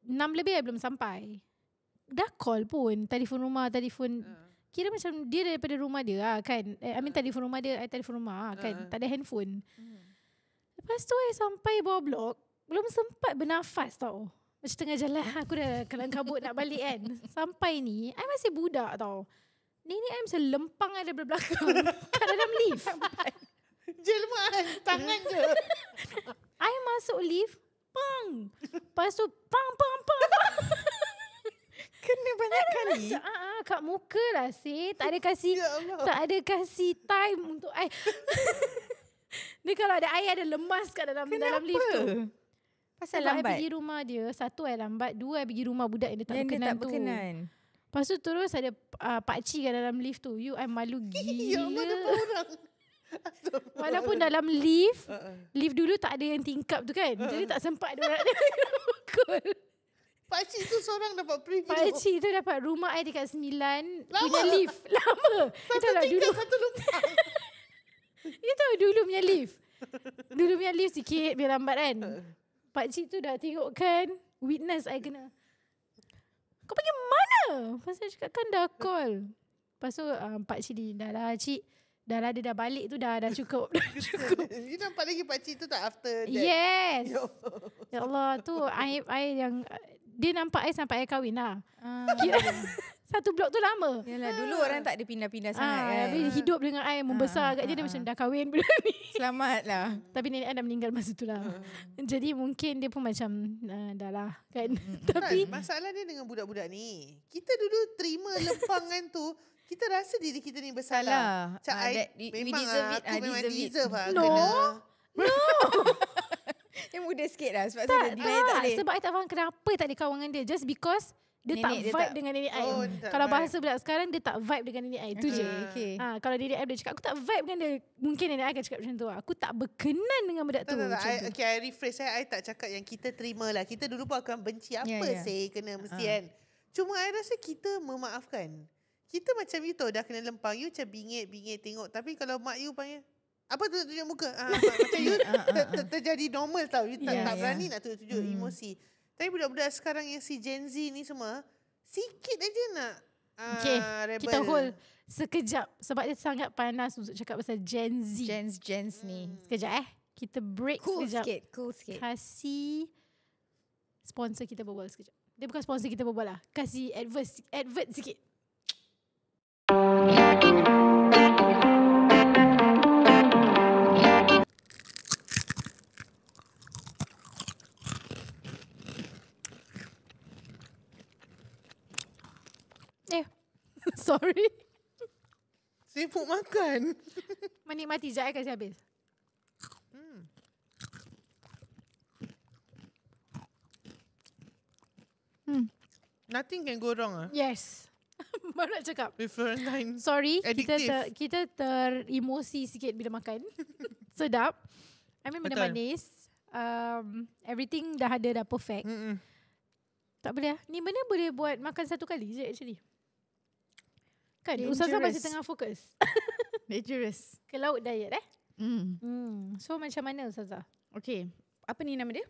6 lebih I belum sampai. Dah call pun. Telefon rumah, telefon... Kira macam dia daripada rumah dia lah kan. I mean telefon rumah dia, I telefon rumah kan. Tak ada handphone. Lepas tu I sampai bawah blok. Belum sempat bernafas tau. Macam tengah jalan aku dah kelang kabut nak balik kan. Sampai ni, I masih budak tau. Nenek I macam lempang I daripada belakang. Kat dalam lift.
Jelmaan, tangan je.
I masuk lift, pang. Lepas tu, pang.
Kena banyak kali.
Kat muka lah tak ada kasih time untuk I. Dia kalau ada air ada lemas kat dalam lift tu.
Pasal
lambat.
I
pergi rumah dia, 1 I lambat, 2 I pergi rumah budak yang dia tak berkenan tu. Lepas tu terus ada pakcik kat dalam lift tu. I malu gila. Walaupun dalam lift dulu tak ada yang tingkap tu kan. Jadi tak sempat dia orang pukul.
Pakcik tu seorang dapat preview.
Pakcik tu dapat rumah I dekat 9. Punya lift. Lama.
Satu tingkat, satu lempang.
You tahu dulu punya lift. Dulu punya lift sikit biar lambat kan. Pakcik tu dah tengok kan. Witness I kena. Kau pergi mana? Lepas tu cakap kan dah call. Lepas tu pakcik ni dah lah cik. Dah lah dia dah balik tu dah cukup.
You nampak lagi pakcik tu tak after that?
Yes. Ya Allah tu aib I yang... Dia nampak I sampai I kahwin lah. Satu blok tu lama.
Yalah, dulu orang tak ada pindah-pindah sangat kan.
Habis hidup dengan I membesar kat dia macam dah kahwin benda ni.
Selamat lah.
Tapi nenek I dah meninggal masa tu lah. Jadi mungkin dia pun macam dah lah kan. Tapi
masalah dia dengan budak-budak ni. Kita dulu terima lempangan tu. Kita rasa diri kita ni bersalah.
Macam
memang aku memang deserve lah.
No.
Yang muda sikit lah. Sebab
tak boleh. Sebab I tak faham kenapa tak ada kawan dengan dia. Just because dia tak vibe dengan nenek I. Kalau bahasa budak sekarang, dia tak vibe dengan nenek I. Itu je. Kalau nenek I dia cakap, aku tak vibe dengan dia. Mungkin nenek I akan cakap macam tu. Aku tak berkenan dengan budak tu.
Okay, I rephrase. I tak cakap yang kita terima lah. Kita dulu pun akan benci apa kena mesti kan. Cuma I rasa kita memaafkan. Kita macam you tahu dah kena lempang. You macam bingit tengok. Tapi kalau mak you panggil, apa tu tunjuk muka? Macam you terjadi normal tau. You tak berani nak tunjuk emosi. Tapi budak-budak sekarang yang si Gen Z ni semua, sikit aja nak rebel.
Kita hold sekejap. Sebab dia sangat panas untuk cakap pasal Gen Z.
Gens ni.
Sekejap kita break sekejap.
Cool sikit.
Kasih sponsor kita berbual sekejap. Dia bukan sponsor kita berbual lah. Kasih advert sikit. Sorry.
Sibuk makan.
Menikmati sekejap kasih habis.
Nothing can go wrong
Yes. Baru nak cakap.
with Florentine.
Sorry,
Addictive.
kita teremosi sikit bila makan. Sedap. I mean benda
Betul.
manis. Everything dah ada, dah perfect. Tak boleh lah. Ni benda boleh buat makan satu kali je actually. Kan? Ustazah masih tengah fokus.
Dangerous.
Ke laut diet
Mm.
So macam mana Ustazah?
Okay. Apa ni nama dia?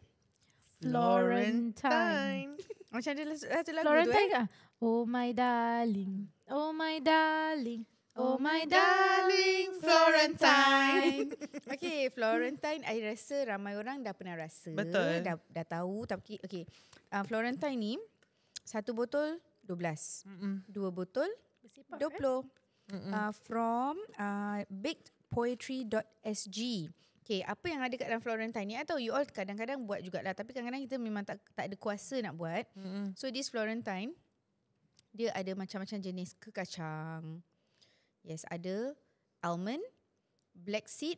Florentine.
Macam ada satu lagu
Florentine
tu
kah? Oh my darling. Oh my darling. Oh my
Darling Florentine.
Okay, Florentine I rasa ramai orang dah pernah rasa.
Betul.
Dah tahu. Tapi okay. Florentine ni, satu botol 12. Dua botol 20. From bakedpoetry.sg. Okay, apa yang ada kat dalam Florentine ni, I tahu you all kadang-kadang buat jugalah, tapi kadang-kadang kita memang tak ada kuasa nak buat. So this Florentine, dia ada macam-macam jenis kekacang. Yes, ada almond, black seed,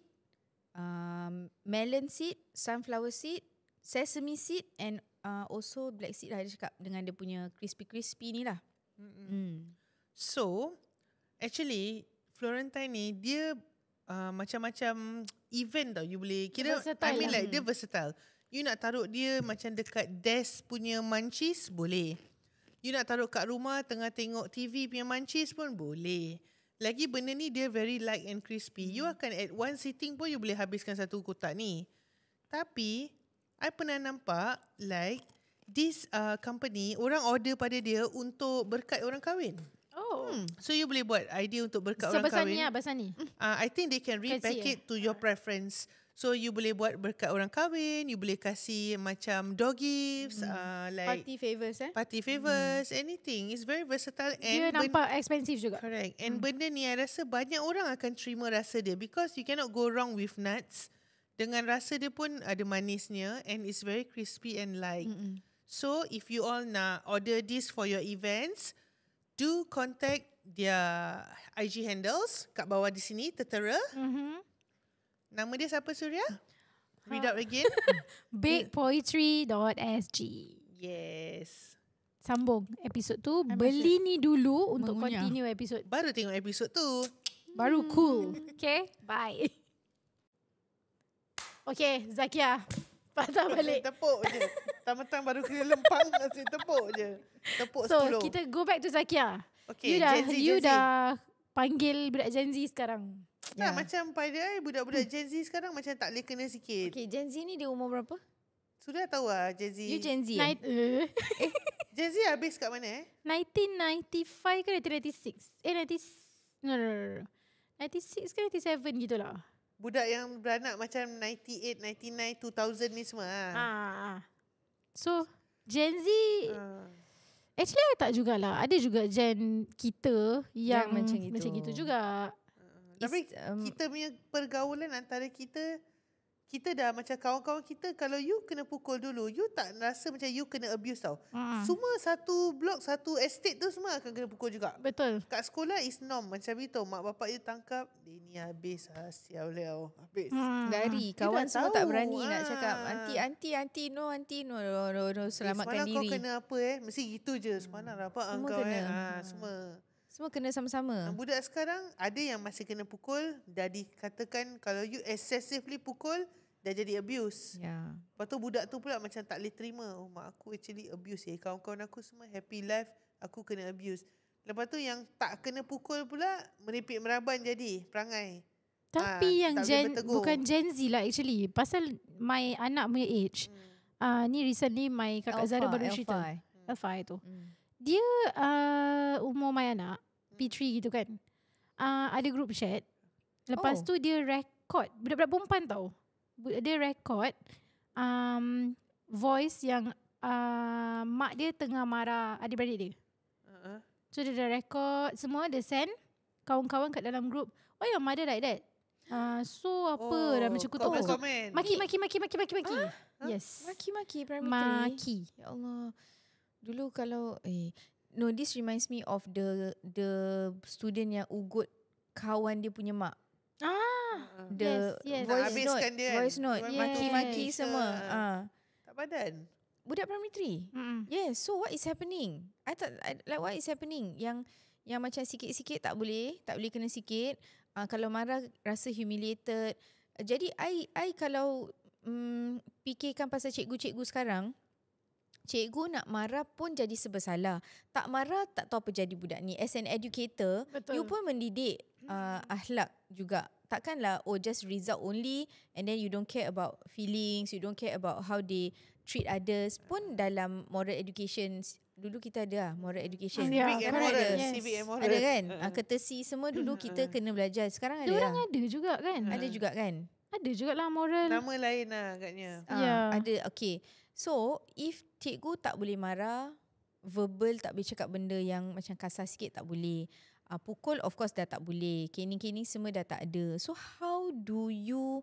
melon seed, sunflower seed, sesame seed and also black seed lah dia cakap dengan dia punya crispy-crispy ni lah.
So, actually Florentine ni dia macam-macam event tau. You boleh kira,
Versatile
I mean
lah.
like dia versatile. You nak taruh dia macam dekat desk punya munchies, boleh. You nak taruh kat rumah tengah tengok TV punya munchies pun boleh. Lagi benda ni dia very light and crispy. You akan at one sitting pun you boleh habiskan satu kotak ni. Tapi I pernah nampak like this company, orang order pada dia untuk berkat orang kahwin.
Oh.
So you boleh buat idea untuk berkat orang
Sebesar
kahwin.
ni lah, besar ni.
I think they can
Kecil,
repackage to your preference. So you boleh buat berkat orang kahwin, you boleh kasih macam door gifts, like party favors, anything. It's very versatile
Dia
and
nampak expensive juga.
correct. And benda ni I rasa banyak orang akan terima rasa dia because you cannot go wrong with nuts. Dengan rasa dia pun ada manisnya and it's very crispy and light. So if you all nak order this for your events, do contact their IG handles kat bawah di sini, tertera. Nama dia siapa Surya? Read out again.
Bakedpoetry.sg.
Yes.
Sambung episod tu. Beli ni dulu untuk
Mengunyah.
continue episod.
Baru tengok episod tu.
Baru cool. Okay, bye. Okay, Zakia. Patah balik.
Tepuk je. Mentang-mentang baru kena lempang, asyik tepuk je. Tepuk
So,
10.
kita go back to Zakia.
Okay,
You
Gen Z.
dah panggil budak Gen Z sekarang.
Tak, macam pada budak-budak Gen Z sekarang macam tak boleh kena sikit.
Okay, Gen Z ni dia umur berapa?
Sudah tahu lah Gen Z.
You Gen Z
Gen Z habis kat mana
1995 ke 1996? No. 96 ke 97 gitulah.
Budak yang beranak macam 98, 99, 2000 ni semua lah.
So, Gen Z actually I tak jugalah. Ada juga gen kita yang
macam
gitu juga.
Tapi kita punya pergaulan antara kita dah macam kawan-kawan kita, kalau you kena pukul dulu, you tak rasa macam you kena abuse tau. Semua satu blok, satu estate tu semua akan kena pukul juga.
Betul.
Kat sekolah is norm macam itu. Mak bapak you tangkap, dia ni habis sial liao. Habis.
Dari
You
kawan
dah
semua
tahu.
tak berani nak cakap aunty no selamatkan
semalam
diri.
kau kena apa mesti gitu je. Semalam apa
Semua
engkau
kena.
semua
Kena sama-sama.
budak sekarang ada yang masih kena pukul, dah dikatakan kalau you excessively pukul dah jadi abuse.
Ya.
Lepas tu budak tu pula macam tak boleh terima. Oh, mak aku actually abuse kawan-kawan aku semua happy life, aku kena abuse. Lepas tu yang tak kena pukul pula meripik meraban jadi perangai.
Tapi yang
tak boleh bertegur.
bukan Gen Z lah actually. Pasal my anak punya age. Ni recently my kakak Zara baru cerita. Alpha itu. Dia umur my anak P3 gitu kan. Ada group chat. Lepas tu dia record. Budak-budak perempuan tau. Dia record voice yang mak dia tengah marah adik-beradik dia. So dia dah record semua, dia send kawan-kawan kat dalam group. Why your mother like that? So apa dah macam kutuk.
Komen.
Maki. Yes.
Maki-maki primary
Maki.
3. Ya Allah. Dulu kalau no, this reminds me of the student yang ugut kawan dia punya mak. The
yes.
voice
Habiskan
note,
dia kan.
voice note,
Yes.
maki-maki semua.
Tak padan.
Budak primary 3. Yes, so what is happening? Like what is happening? Yang macam sikit-sikit tak boleh kena sikit. Kalau marah rasa humiliated. Jadi I kalau fikirkan pasal cikgu-cikgu sekarang, cikgu nak marah pun jadi serba salah. Tak marah tak tahu apa jadi budak ni. As an educator, you pun mendidik akhlak juga. Takkanlah just result only and then you don't care about feelings, you don't care about how they treat others. Pun dalam moral education, dulu kita ada moral education.
Civic and moral. Civic and moral.
Ada kan? Courtesy semua dulu kita kena belajar. Sekarang ada
Diorang ada juga kan?
Ada juga kan?
Ada jugalah moral.
Nama lain lah agaknya.
Ada, okay. So, if cikgu tak boleh marah, verbal tak boleh cakap benda yang macam kasar sikit tak boleh. Pukul of course dah tak boleh. Caning-caning semua dah tak ada. So, how do you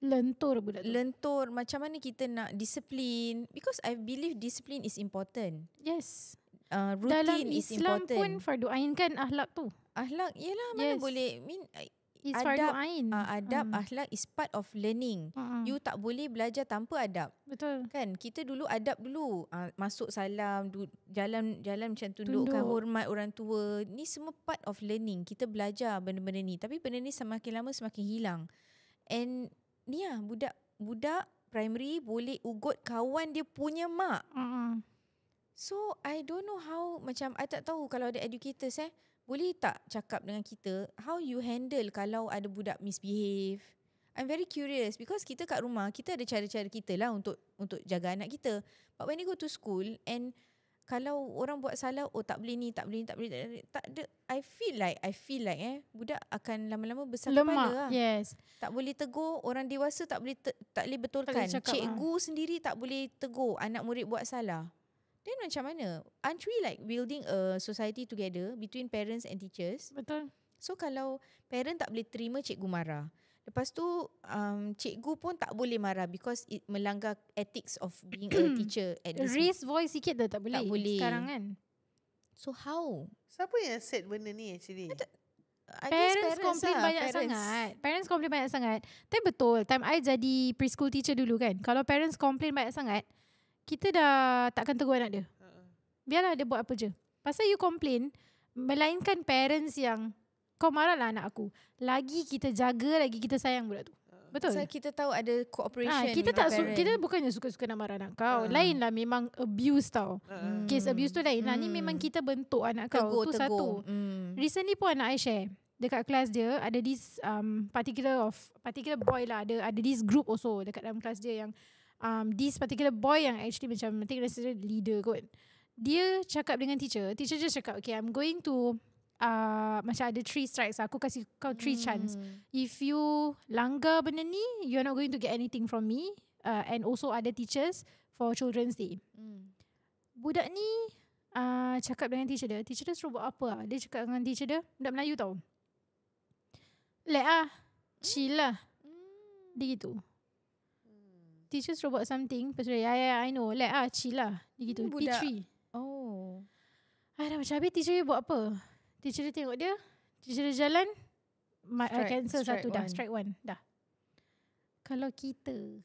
lentur budak tu?
Lentur. Macam mana kita nak disiplin? Because I believe discipline is important.
Yes.
Routine
dalam
is
Islam
important.
pun fardu ain kan akhlak tu.
Akhlak, yelah mana boleh.
It's fardu ain.
Adab, akhlak is part of learning. You tak boleh belajar tanpa adab.
Betul.
Kan kita dulu adab dulu. Masuk salam, jalan macam tundukkan hormat orang tua. Ni semua part of learning. Kita belajar benda-benda ni. Tapi benda ni semakin lama semakin hilang. And ni lah budak primary boleh ugut kawan dia punya mak. So I don't know how, macam I tak tahu kalau ada educators boleh tak cakap dengan kita how you handle kalau ada budak misbehave. I'm very curious because kita kat rumah kita ada cara-cara kita lah untuk jaga anak kita. But when you go to school and kalau orang buat salah, tak boleh ni, tak boleh ni, tak ada. I feel like budak akan lama-lama besar kepala lah.
Yes.
Tak boleh tegur orang dewasa, tak boleh betulkan. Cikgu sendiri tak boleh tegur anak murid buat salah. Then macam mana? Aren't we like building a society together between parents and teachers?
Betul.
So kalau parent tak boleh terima cikgu marah, lepas tu cikgu pun tak boleh marah because it melanggar ethics of being a teacher.
Raise voice sikit dah tak boleh. Sekarang kan.
So how?
Siapa yang set benda ni actually?
Parents complain banyak sangat. Parents complain banyak sangat. Tapi betul, time I jadi preschool teacher dulu kan, kalau parents complain banyak sangat, kita dah takkan tegur anak dia. Biarlah dia buat apa je. Pasal you complain, melainkan parents yang kau marahlah anak aku. Lagi kita jaga, lagi kita sayang budak tu. Betul.
Pasal kita tahu ada cooperation.
Kita bukannya suka-suka nak marah anak kau. Lain lah memang abuse tau. Case abuse tu lain lah. Ni memang kita bentuk anak kau. Tu satu. Recently pun anak I share. Dekat kelas dia ada this particular boy lah. Ada this group also dekat dalam kelas dia yang this particular boy yang actually macam I think leader kot. Dia cakap dengan teacher just cakap, okay, I'm going to macam ada 3 strikes, aku kasih kau 3 chance. If you langgar benda ni, you're not going to get anything from me, and also other teachers for Children's Day. Budak ni cakap dengan teacher dia suruh buat apa? Dia cakap dengan teacher dia, budak Melayu tau, chill lah. Dia gitu. Teacher suruh buat something, lepas tu yeah, I know, chill lah. Dia gitu. P3. I dah macam habis teacher dia buat apa? Teacher dia tengok dia, teacher dia jalan, cancel satu dah, strike 1 dah. Kalau kita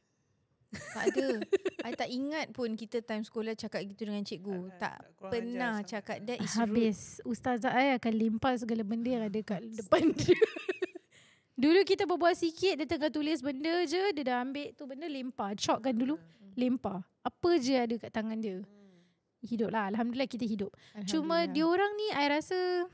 tak ada. I tak ingat pun kita time sekolah cakap gitu dengan cikgu. Tak pernah cakap. That is
habis rude. Ustazah I akan limpah segala benda yang ada kat depan dia. Dulu kita berbual sikit, dia tengah tulis benda je, dia dah ambil tu benda, limpah. Chalk kan dulu, limpah. Apa je ada kat tangan dia. Hidup lah. Alhamdulillah kita hidup. Cuma diorang ni I rasa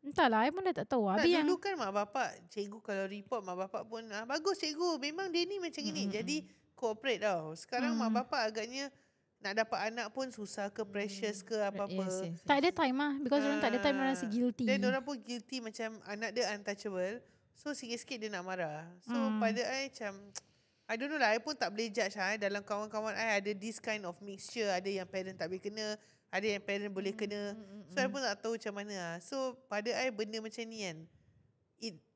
entahlah, I pun dah tak tahu.
Dulu kan mak bapak, cikgu kalau report mak bapak pun bagus cikgu, memang dia ni macam ni. Jadi cooperate tau. Sekarang mak bapak agaknya nak dapat anak pun susah ke, precious ke apa-apa.
Yes.
Tak ada time lah. Because orang tak ada time, orang rasa guilty.
Dan orang pun guilty macam anak dia untouchable. So sikit-sikit dia nak marah. So pada I macam, I don't know lah, I pun tak boleh judge lah. Dalam kawan-kawan I ada this kind of mixture. Ada yang parent tak boleh kena, ada yang parent boleh kena. So I pun tak tahu macam mana lah. So pada I benda macam ni kan,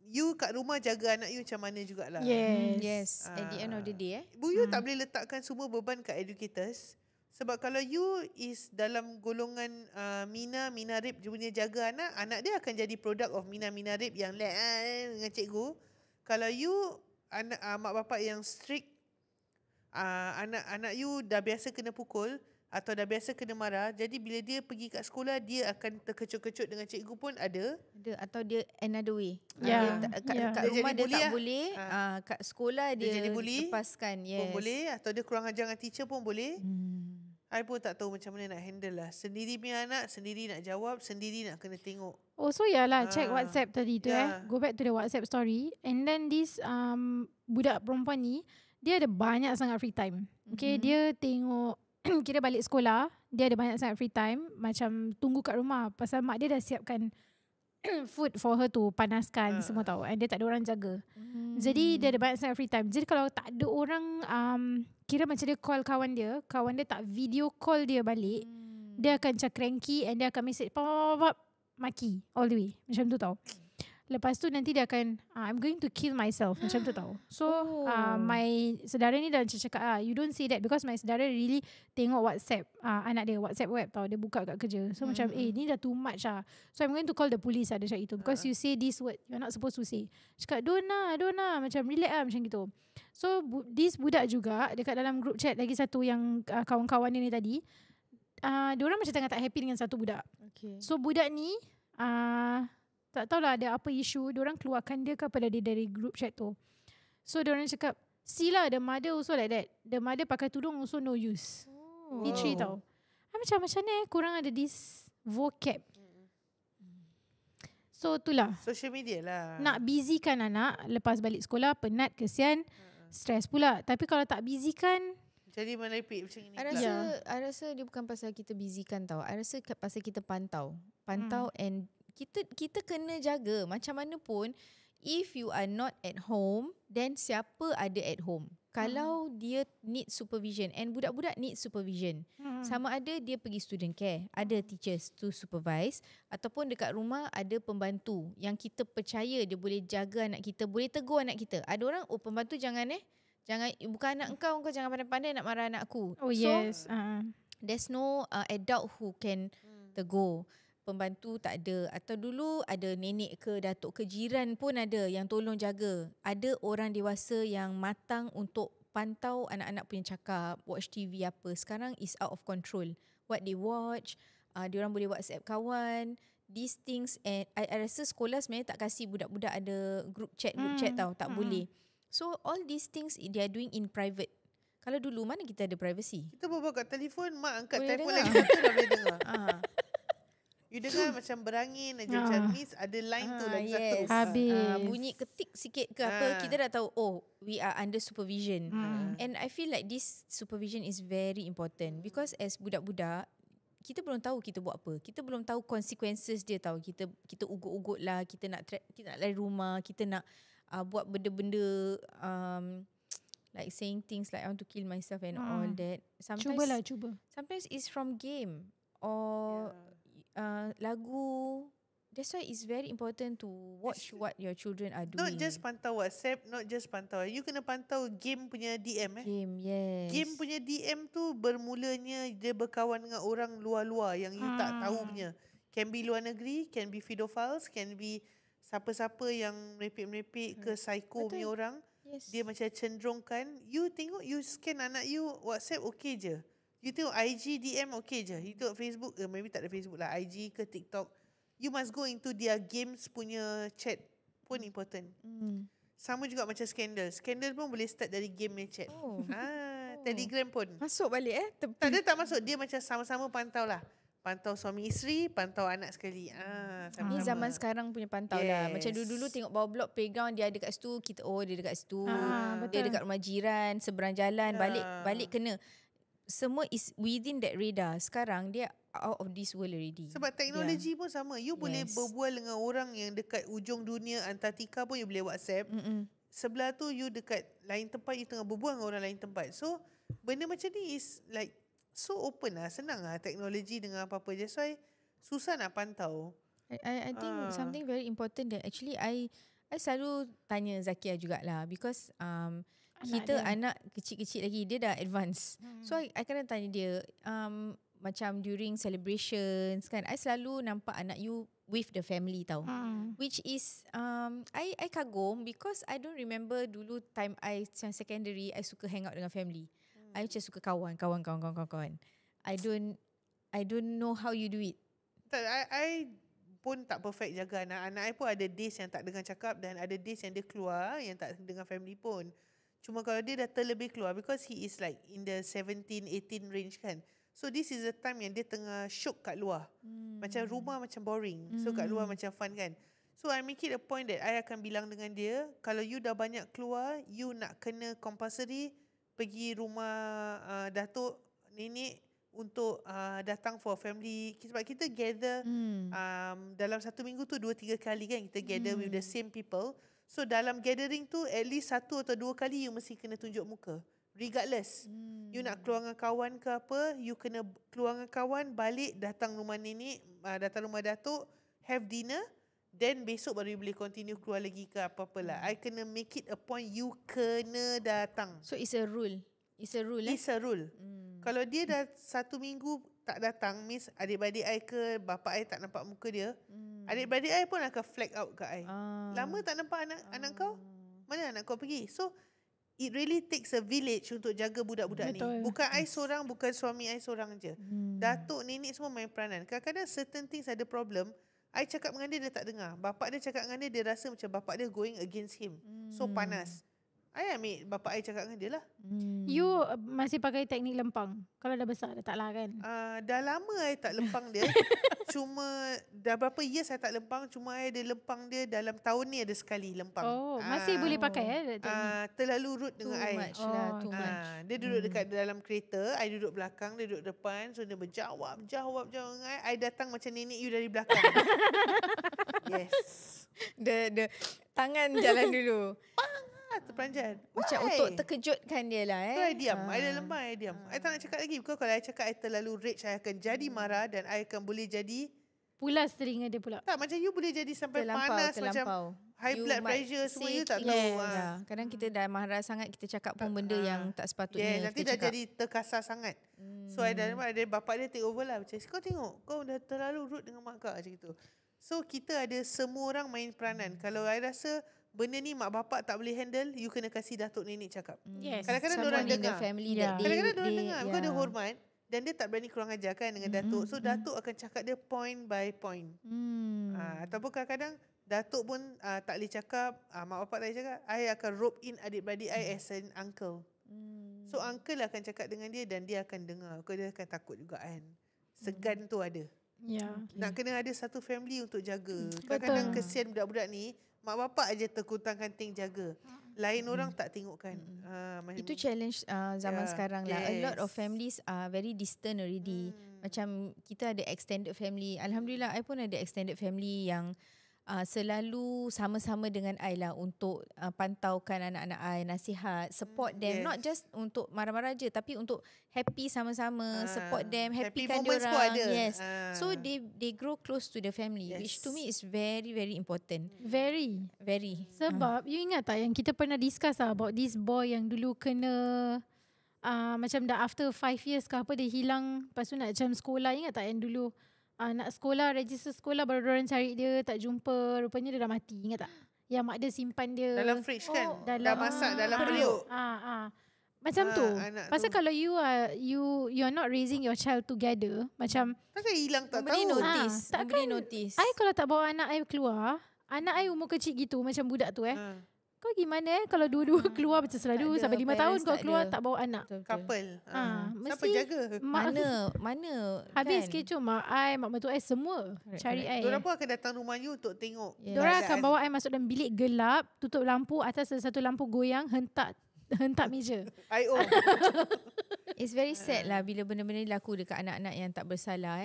you kat rumah jaga anak you macam mana jugalah.
Yes. At the end of the day
You tak boleh letakkan semua beban kat educators. Sebab kalau you is dalam golongan Mina Rip punya jaga anak dia akan jadi product of Mina Rip yang dengan cikgu. Kalau you mak bapak yang strict, anak you dah biasa kena pukul atau dah biasa kena marah, jadi bila dia pergi kat sekolah dia akan terkecut-kecut dengan cikgu pun ada.
Atau dia another way.
Yeah.
Kat
Dia
rumah
jadi
dia
bully
tak
lah.
boleh, kat sekolah dia
jadi bully
lepaskan. Yes.
pun boleh, atau dia kurang ajar dengan teacher pun boleh. I pun tak tahu macam mana nak handle lah. Sendiri punya anak, sendiri nak jawab, sendiri nak kena tengok.
Oh, so yalah, check WhatsApp tadi tu Go back to the WhatsApp story. And then this budak perempuan ni, dia ada banyak sangat free time. Okay, dia tengok, kira balik sekolah, dia ada banyak sangat free time. Macam tunggu kat rumah. Pasal mak dia dah siapkan food for her to panaskan semua tahu. And dia tak ada orang jaga. Jadi dia ada banyak sangat free time. Jadi kalau tak ada orang, kira macam dia call kawan dia tak video call dia balik, dia akan macam cranky and dia akan message pop, maki all the way. Macam tu tau. Lepas tu nanti dia akan I'm going to kill myself. Macam tu tau. So my saudara ni dah macam cakap you don't say that, because my saudara really tengok WhatsApp anak dia, WhatsApp web tau, dia buka kat kerja. So macam ni dah too much So I'm going to call the police dia cakap itu, because you say this word you're not supposed to say. Cakap don't lah, macam relax macam gitu. So this budak juga dekat dalam group chat lagi satu yang kawan-kawan ni tadi, diorang macam tengah tak happy dengan satu budak. So budak ni tak tahulah ada apa isu, diorang keluarkan dia kepada dia dari group chat tu. So diorang cakap, see lah, the mother also like that. The mother pakai tudung also no use. P3 tau. Macam ni korang ada this vocab. So itulah.
Social media lah.
Nak busykan anak lepas balik sekolah, penat, kesian, stres pula. Tapi kalau tak busykan,
jadi merepek macam ni.
I rasa dia bukan pasal kita busykan tau. I rasa pasal kita pantau. And kita kena jaga macam mana pun. If you are not at home, then siapa ada at home? Kalau dia need supervision, and budak-budak need supervision. Sama ada dia pergi student care, ada teachers to supervise, ataupun dekat rumah ada pembantu yang kita percaya dia boleh jaga anak kita, boleh tegur anak kita. Ada orang, pembantu jangan bukan anak kau jangan pandai-pandai nak marah anak aku.
yes.
There's no adult who can tegur. Pembantu tak ada. Atau dulu ada nenek ke datuk ke jiran pun ada yang tolong jaga. Ada orang dewasa yang matang untuk pantau anak-anak punya cakap, watch TV apa. Sekarang is out of control. What they watch, diorang boleh WhatsApp kawan, these things. And I rasa sekolah sebenarnya tak kasih budak-budak ada group chat tau. Tak boleh. So all these things they are doing in private. Kalau dulu mana kita ada privacy?
Kita berbual kat telefon, mak angkat
Boleh
telefon
dengar.
lagi satu dah boleh dengar. You dengar macam berangin aja, macam miss ada line tu lagi satu.
Habis.
Bunyi ketik sikit ke apa, kita dah tahu we are under supervision. And I feel like this supervision is very important, because as budak-budak kita belum tahu kita buat apa. Kita belum tahu consequences dia tahu. Kita ugut-ugut lah, kita nak lari rumah, kita nak buat benda-benda like saying things like I want to kill myself and all that.
Cuba.
Sometimes it's from game or lagu. That's why it's very important to watch what your children are doing.
Not just pantau WhatsApp, not just pantau. You kena pantau game punya DM
Game, yes.
Game punya DM tu bermulanya dia berkawan dengan orang luar-luar yang you tak tahu punya. Can be luar negeri, can be pedophiles, can be siapa-siapa yang merepek-merepek ke psycho punya orang.
Yes.
Dia macam cenderungkan. You tengok, you scan anak you WhatsApp okay je. You tengok IG DM okay je. You tengok Facebook, maybe tak ada Facebook lah, IG ke TikTok. You must go into their games punya chat pun important. Sama juga macam Scandal. Scandal pun boleh start dari game punya chat. Telegram pun.
Masuk balik
Tak ada, tak masuk. Dia macam sama-sama pantau lah. Pantau suami isteri, pantau anak sekali.
Ni zaman sekarang punya pantau lah. Macam dulu-dulu tengok bawah blok playground, dia ada kat situ, kita dia dekat situ. Dia dekat rumah jiran, seberang jalan, balik kena. Semua is within that radar. Sekarang dia out of this world already.
Sebab teknologi pun sama. You boleh berbual dengan orang yang dekat ujung dunia Antartika pun you boleh WhatsApp. Sebelah tu you dekat lain tempat, you tengah berbual dengan orang lain tempat. So benda macam ni is like so open lah. Senang lah teknologi dengan apa-apa. That's why susah nak pantau.
I think something very important that actually I selalu tanya Zakia jugalah, because anak kecil-kecil lagi, dia dah advance. So I kadang tanya dia, macam during celebrations kan, I selalu nampak anak you with the family tau. Which is I kagum, because I don't remember dulu time I secondary I suka hang out dengan family. I macam suka kawan. I don't know how you do it.
I pun tak perfect jaga anak. Anak I pun ada days yang tak dengar cakap dan ada days yang dia keluar yang tak dengar family pun. Cuma kalau dia dah terlebih keluar, because he is like in the 17, 18 range kan. So this is the time yang dia tengah syok kat luar. Macam rumah macam boring. So kat luar macam fun kan. So I make it a point that I akan bilang dengan dia, kalau you dah banyak keluar, you nak kena compulsory pergi rumah datuk, nenek untuk datang for family. Sebab kita gather dalam satu minggu tu 2-3 kali kan kita gather with the same people. So dalam gathering tu at least 1 atau 2 kali you mesti kena tunjuk muka. Regardless. You nak keluar dengan kawan ke apa, you kena keluar dengan kawan, balik datang rumah nenek, datang rumah datuk, have dinner. Then besok baru you boleh continue keluar lagi ke apa-apa lah. I kena make it a point you kena datang.
So it's a rule. It's a rule.
It's a rule. Kalau dia dah 1 minggu tak datang, means adik-beradik I ke bapa I tak nampak muka dia, adik-beradik I pun akan flag out kat I. Lama tak nampak anak kau? Mana anak kau pergi? So it really takes a village untuk jaga budak-budak ni. Bukan I seorang, bukan suami I seorang je. Datuk, nenek semua main peranan. Kadang-kadang certain things ada problem, I cakap dengan dia tak dengar. Bapak dia cakap dengan dia rasa macam bapak dia going against him. So panas. I ambil bapak I cakap dengan dia lah.
You masih pakai teknik lempang? Kalau dah besar dah tak lah kan?
Dah lama I tak lempang dia. Cuma dah berapa years I tak lempang. Cuma I ada lempang dia dalam tahun ni ada sekali lempang.
Masih boleh pakai
terlalu rude dengan I.
Too much.
Dia duduk dekat dalam kereta, I duduk belakang, dia duduk depan. So dia berjawab dengan I datang macam nenek you dari belakang. Yes.
The tangan jalan dulu.
Terperanjat.
Macam untuk terkejutkan dia lah.
So I diam. I dah lempang, I diam. I tak nak cakap lagi. Because kalau I cakap I terlalu rage, I akan jadi marah dan I akan boleh jadi
pulas telinga dia pula.
Tak, macam you boleh jadi sampai panas. Macam high blood pressure semua you tak tahu.
Kadang kita dah marah sangat, kita cakap pun benda yang tak sepatutnya.
Nanti dah jadi terkasar sangat. So I dah bapak dia take over lah. Macam kau tengok, kau dah terlalu rude dengan mak kau macam itu. So kita ada semua orang main peranan. Kalau I rasa benda ni mak bapak tak boleh handle, you kena kasih datuk nenek cakap. Kadang-kadang diorang dengar. Kadang-kadang diorang dengar. Kau ada hormat dan dia tak berani kurang ajar kan dengan datuk. So datuk akan cakap dia point by point. Ataupun kadang-kadang datuk pun tak boleh cakap, mak bapak tak boleh cakap, I akan rope in adik-beradik I as an uncle. So uncle akan cakap dengan dia dan dia akan dengar. Kau dia akan takut juga kan. Segan tu ada. Nak kena ada satu family untuk jaga. Kadang-kadang kesian budak-budak ni, mak bapak aja terkutang-kanting jaga. Lain orang tak tengok kan.
Itu challenge zaman sekarang lah. A lot of families are very distant already. Macam kita ada extended family. Alhamdulillah, I pun ada extended family yang selalu sama-sama dengan I lah untuk pantaukan anak-anak I, nasihat, support them. Not just untuk marah-marah je, tapi untuk happy sama-sama, support them, happykan diorang. Yes. So they grow close to the family, which to me is very, very important.
Very. Sebab you ingat tak yang kita pernah discuss about this boy yang dulu kena macam dah after 5 years ke apa dia hilang, lepas tu nak macam sekolah. Ingat tak yang dulu nak sekolah, register sekolah, baru diorang cari dia, tak jumpa, rupanya dia dah mati. Ingat tak? Yang mak dia simpan dia
dalam fridge kan, dah masak dalam periuk.
Macam tu. Pasal kalau you are not raising your child together, macam
takkan hilang tak
memberi
tahu.
Memberi notice.
I kalau tak bawa anak I keluar, anak I umur kecil gitu, macam budak tu kau gimana kalau dua-dua keluar macam selalu sampai 5 tahun kau keluar tak bawa anak.
Couple. Siapa
mesti
jaga?
Mana
habis
kan?
kecoh mak I, mak mertua I semua cari I.
Diorang pun akan datang rumah you untuk tengok.
Diorang akan bawa I masuk dalam bilik gelap, tutup lampu, atas satu lampu goyang, hentak meja.
It's very sad lah bila benda-benda ni laku dekat anak-anak yang tak bersalah.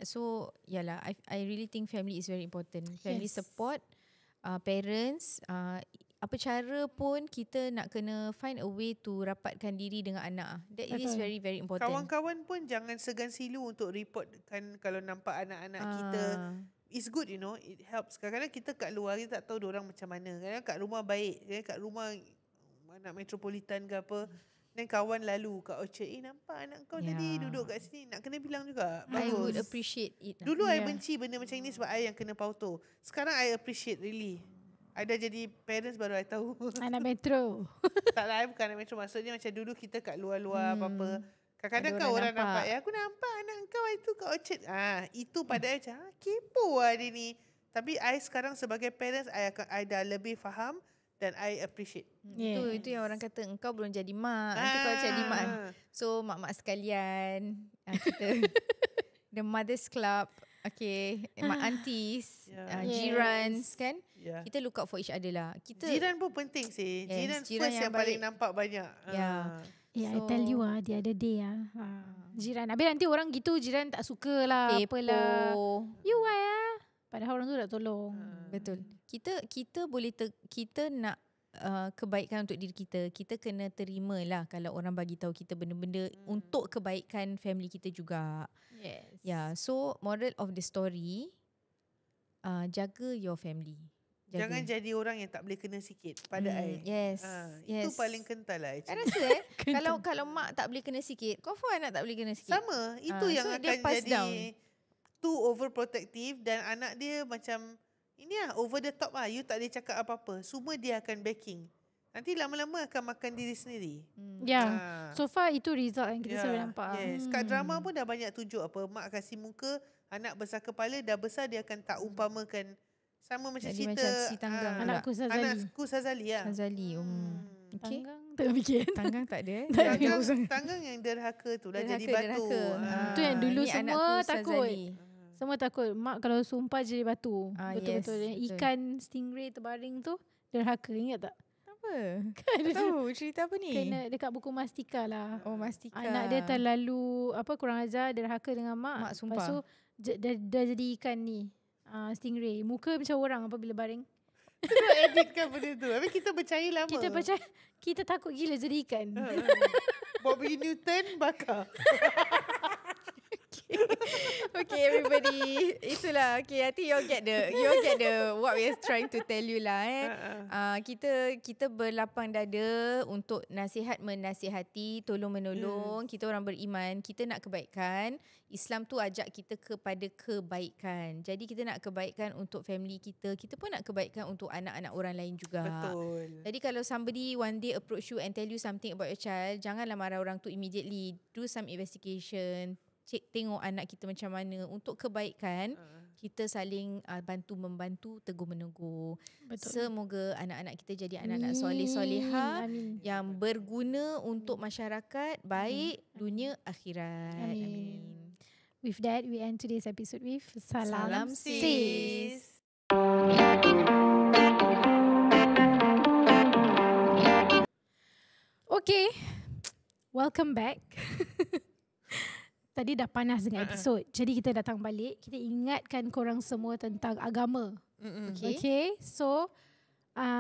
So yalah, I really think family is very important. Family support, parents, apa cara pun kita nak kena find a way to rapatkan diri dengan anak. That is very, very important.
Kawan-kawan pun jangan segan silu untuk report kan kalau nampak anak-anak kita. It's good, you know, it helps. Kadang-kadang kita kat luar kita tak tahu diorang macam mana. Kadang-kadang kat rumah baik, kat rumah anak metropolitan ke apa, dan kawan lalu kat Orchard, nampak anak kau tadi duduk kat sini, nak kena bilang juga. Bagus.
I would appreciate it.
Dulu I benci benda macam ini sebab I yang kena pauto. Sekarang I appreciate really. I dah jadi parents baru I tahu.
Anak metro.
Tak lah, bukan anak metro. Maksudnya macam dulu kita kat luar-luar apa-apa. Kadang-kadang kan orang nampak. Aku nampak anak kau itu kat Orchard. Itu pada I macam, kepo lah dia ni. Tapi I sekarang sebagai parents, I dah lebih faham dan I appreciate.
Itu yang orang kata, engkau belum jadi mak. Nanti kau jadi mak. So, mak-mak sekalian, kita the Mothers Club, okay, mak aunties, jirans kan. Kita look out for each other lah.
Jiran pun penting sih. Jiran first yang paling nampak banyak.
I tell you the other day jiran. Habis nanti orang gitu, jiran tak suka lah. Apalah. You why padahal orang tu nak tolong.
Betul. Kita boleh kita nak kebaikan untuk diri kita. Kita kena terima lah kalau orang bagi tahu kita benda-benda untuk kebaikan family kita juga.
Yes.
So moral of the story, jaga your family.
Jangan jadi orang yang tak boleh kena sikit pada I.
Yes.
Itu paling kental lah.
I rasa kalau mak tak boleh kena sikit, confirm anak tak boleh kena sikit.
Sama. Itu yang
so
akan jadi
down.
Too overprotective dan anak dia macam ini over the top lah. You tak boleh cakap apa-apa. Semua dia akan backing. Nanti lama-lama akan makan diri sendiri.
So far itu result yang kita selalu nampak.
Yes. Kat drama pun dah banyak tunjuk apa. Mak kasih muka, anak besar kepala, dah besar dia akan tak umpamakan. Sama macam
jadi
cerita
macam si Tanggang
Anakku Sazali.
Sazali
Okay.
Tanggang tengah fikir.
Tanggang tak ada.
Tanggang yang derhaka tu lah, jadi batu.
Tu yang dulu semua takut. Semua takut. Mak kalau sumpah jadi batu. Betul-betul. Ikan stingray terbaring tu derhaka. Ingat tak?
Apa? Tahu cerita apa ni?
Kena dekat buku Mastika lah.
Oh, Mastika.
Anak dia terlalu kurang ajar, derhaka dengan mak.
Mak sumpah.
Lepas tu dah jadi ikan ni. Stingray. Muka macam orang apabila baring.
Kita editkan benda tu. Habis kita percaya lama.
Kita takut gila jadi ikan.
Bobby Newton bakar.
Okay everybody, itulah. Okay, I think you all get the what we are trying to tell you lah. Kita berlapang dada untuk nasihat menasihati, tolong menolong. Kita orang beriman, kita nak kebaikan. Islam tu ajak kita kepada kebaikan. Jadi kita nak kebaikan untuk family kita. Kita pun nak kebaikan untuk anak-anak orang lain juga.
Betul.
Jadi kalau somebody one day approach you and tell you something about your child, janganlah marah orang tu immediately. Do some investigation. Tengok anak kita macam mana. Untuk kebaikan, kita saling bantu-membantu, tegur-menegur. Semoga anak-anak kita jadi anak-anak soleh-soleha yang berguna untuk masyarakat, baik dunia akhirat. Amin.
With that, we end today's episode with Salam
Sis.
Okay, welcome back. Tadi dah panas dengan episod. Jadi kita datang balik. Kita ingatkan korang semua tentang agama. Okay. So,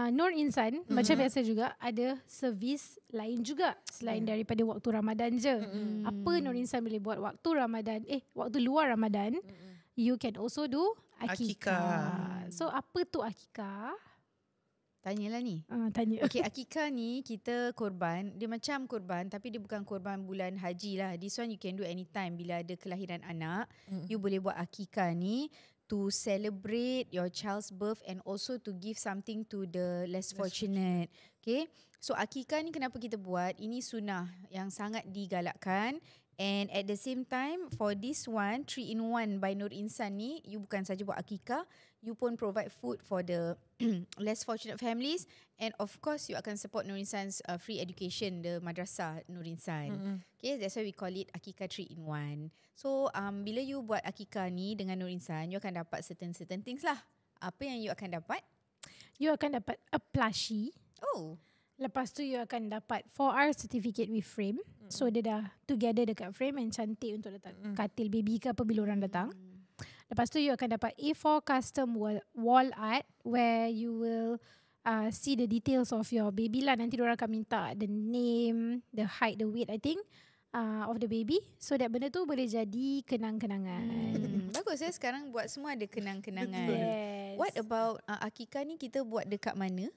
Nur Insan, macam biasa juga, ada servis lain juga. Selain daripada waktu Ramadan je. Apa Nur Insan boleh buat waktu Ramadan? Waktu luar Ramadan. You can also do akikah. So, apa tu akikah?
Tanyalah ni.
Tanya.
Okay, akikah ni kita korban. Dia macam korban tapi dia bukan korban bulan haji lah. This one you can do anytime bila ada kelahiran anak. You boleh buat akikah ni to celebrate your child's birth and also to give something to the less fortunate. Okay. So akikah ni kenapa kita buat? Ini sunnah yang sangat digalakkan. And at the same time, for this one, 3-in-1 by Nur Insan ni, you bukan saja buat akikah, you pun provide food for the less fortunate families. And of course, you akan support Nur Insan's free education, the madrasah Nur Insan. Okay, that's why we call it akikah 3-in-1. So, bila you buat akikah ni dengan Nur Insan, you akan dapat certain things lah. Apa yang you akan dapat?
You akan dapat a plushie.
Oh.
Lepas tu you akan dapat 4R certificate with frame. So dia dah together dekat frame and cantik untuk letak katil baby ke apa bila orang datang. Lepas tu you akan dapat A4 custom wall art where you will see the details of your baby lah. Nanti diorang akan minta the name, the height, the weight I think of the baby. So that benda tu boleh jadi kenang-kenangan.
Bagus sekarang buat semua ada kenang-kenangan.
Yes.
What about akikah ni kita buat dekat mana?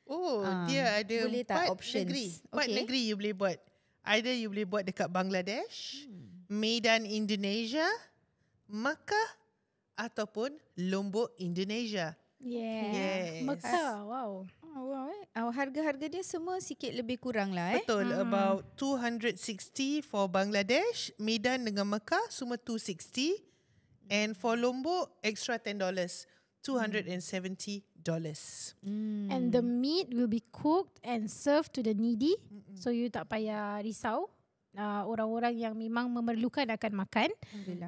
Oh, dia ada
boleh
4
options.
negeri. 4 negeri you boleh buat. Either you boleh buat dekat Bangladesh, Medan Indonesia, Makkah ataupun Lombok Indonesia. Yes.
Mekah, wow.
Oh, wow, harga-harga dia semua sikit lebih kurang lah.
Betul, about 260 for Bangladesh, Medan dengan Mekah semua 260, and for Lombok extra $10, $270.
And the meat will be cooked and served to the needy, so you tak payah risau. Orang-orang yang memang memerlukan akan makan,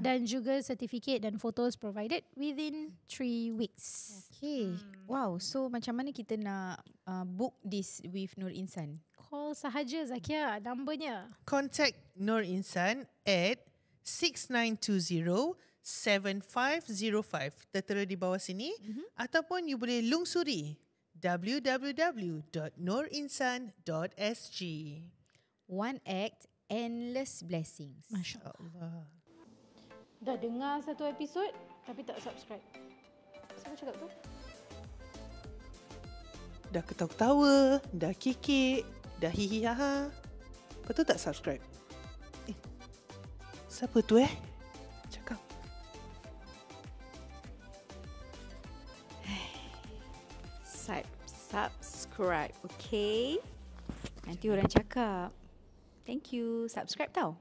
dan juga certificate dan photos provided within 3 weeks.
Okay. Wow, so macam mana kita nak book this with Nur Insan?
Call sahaja Zakia, numbernya.
Contact Nur Insan at 6920-7505. Tertera di bawah sini. Ataupun you boleh lungsuri www.nurinsan.sg.
One act, endless blessings.
Masya Allah. Dah dengar satu episod tapi tak subscribe. Siapa cakap tu?
Dah ketawa-ketawa, dah kikik, dah hihi haha. Betul tak subscribe? Siapa tu Cakap.
Subscribe, okay? Nanti orang cakap. Thank you. Subscribe tau.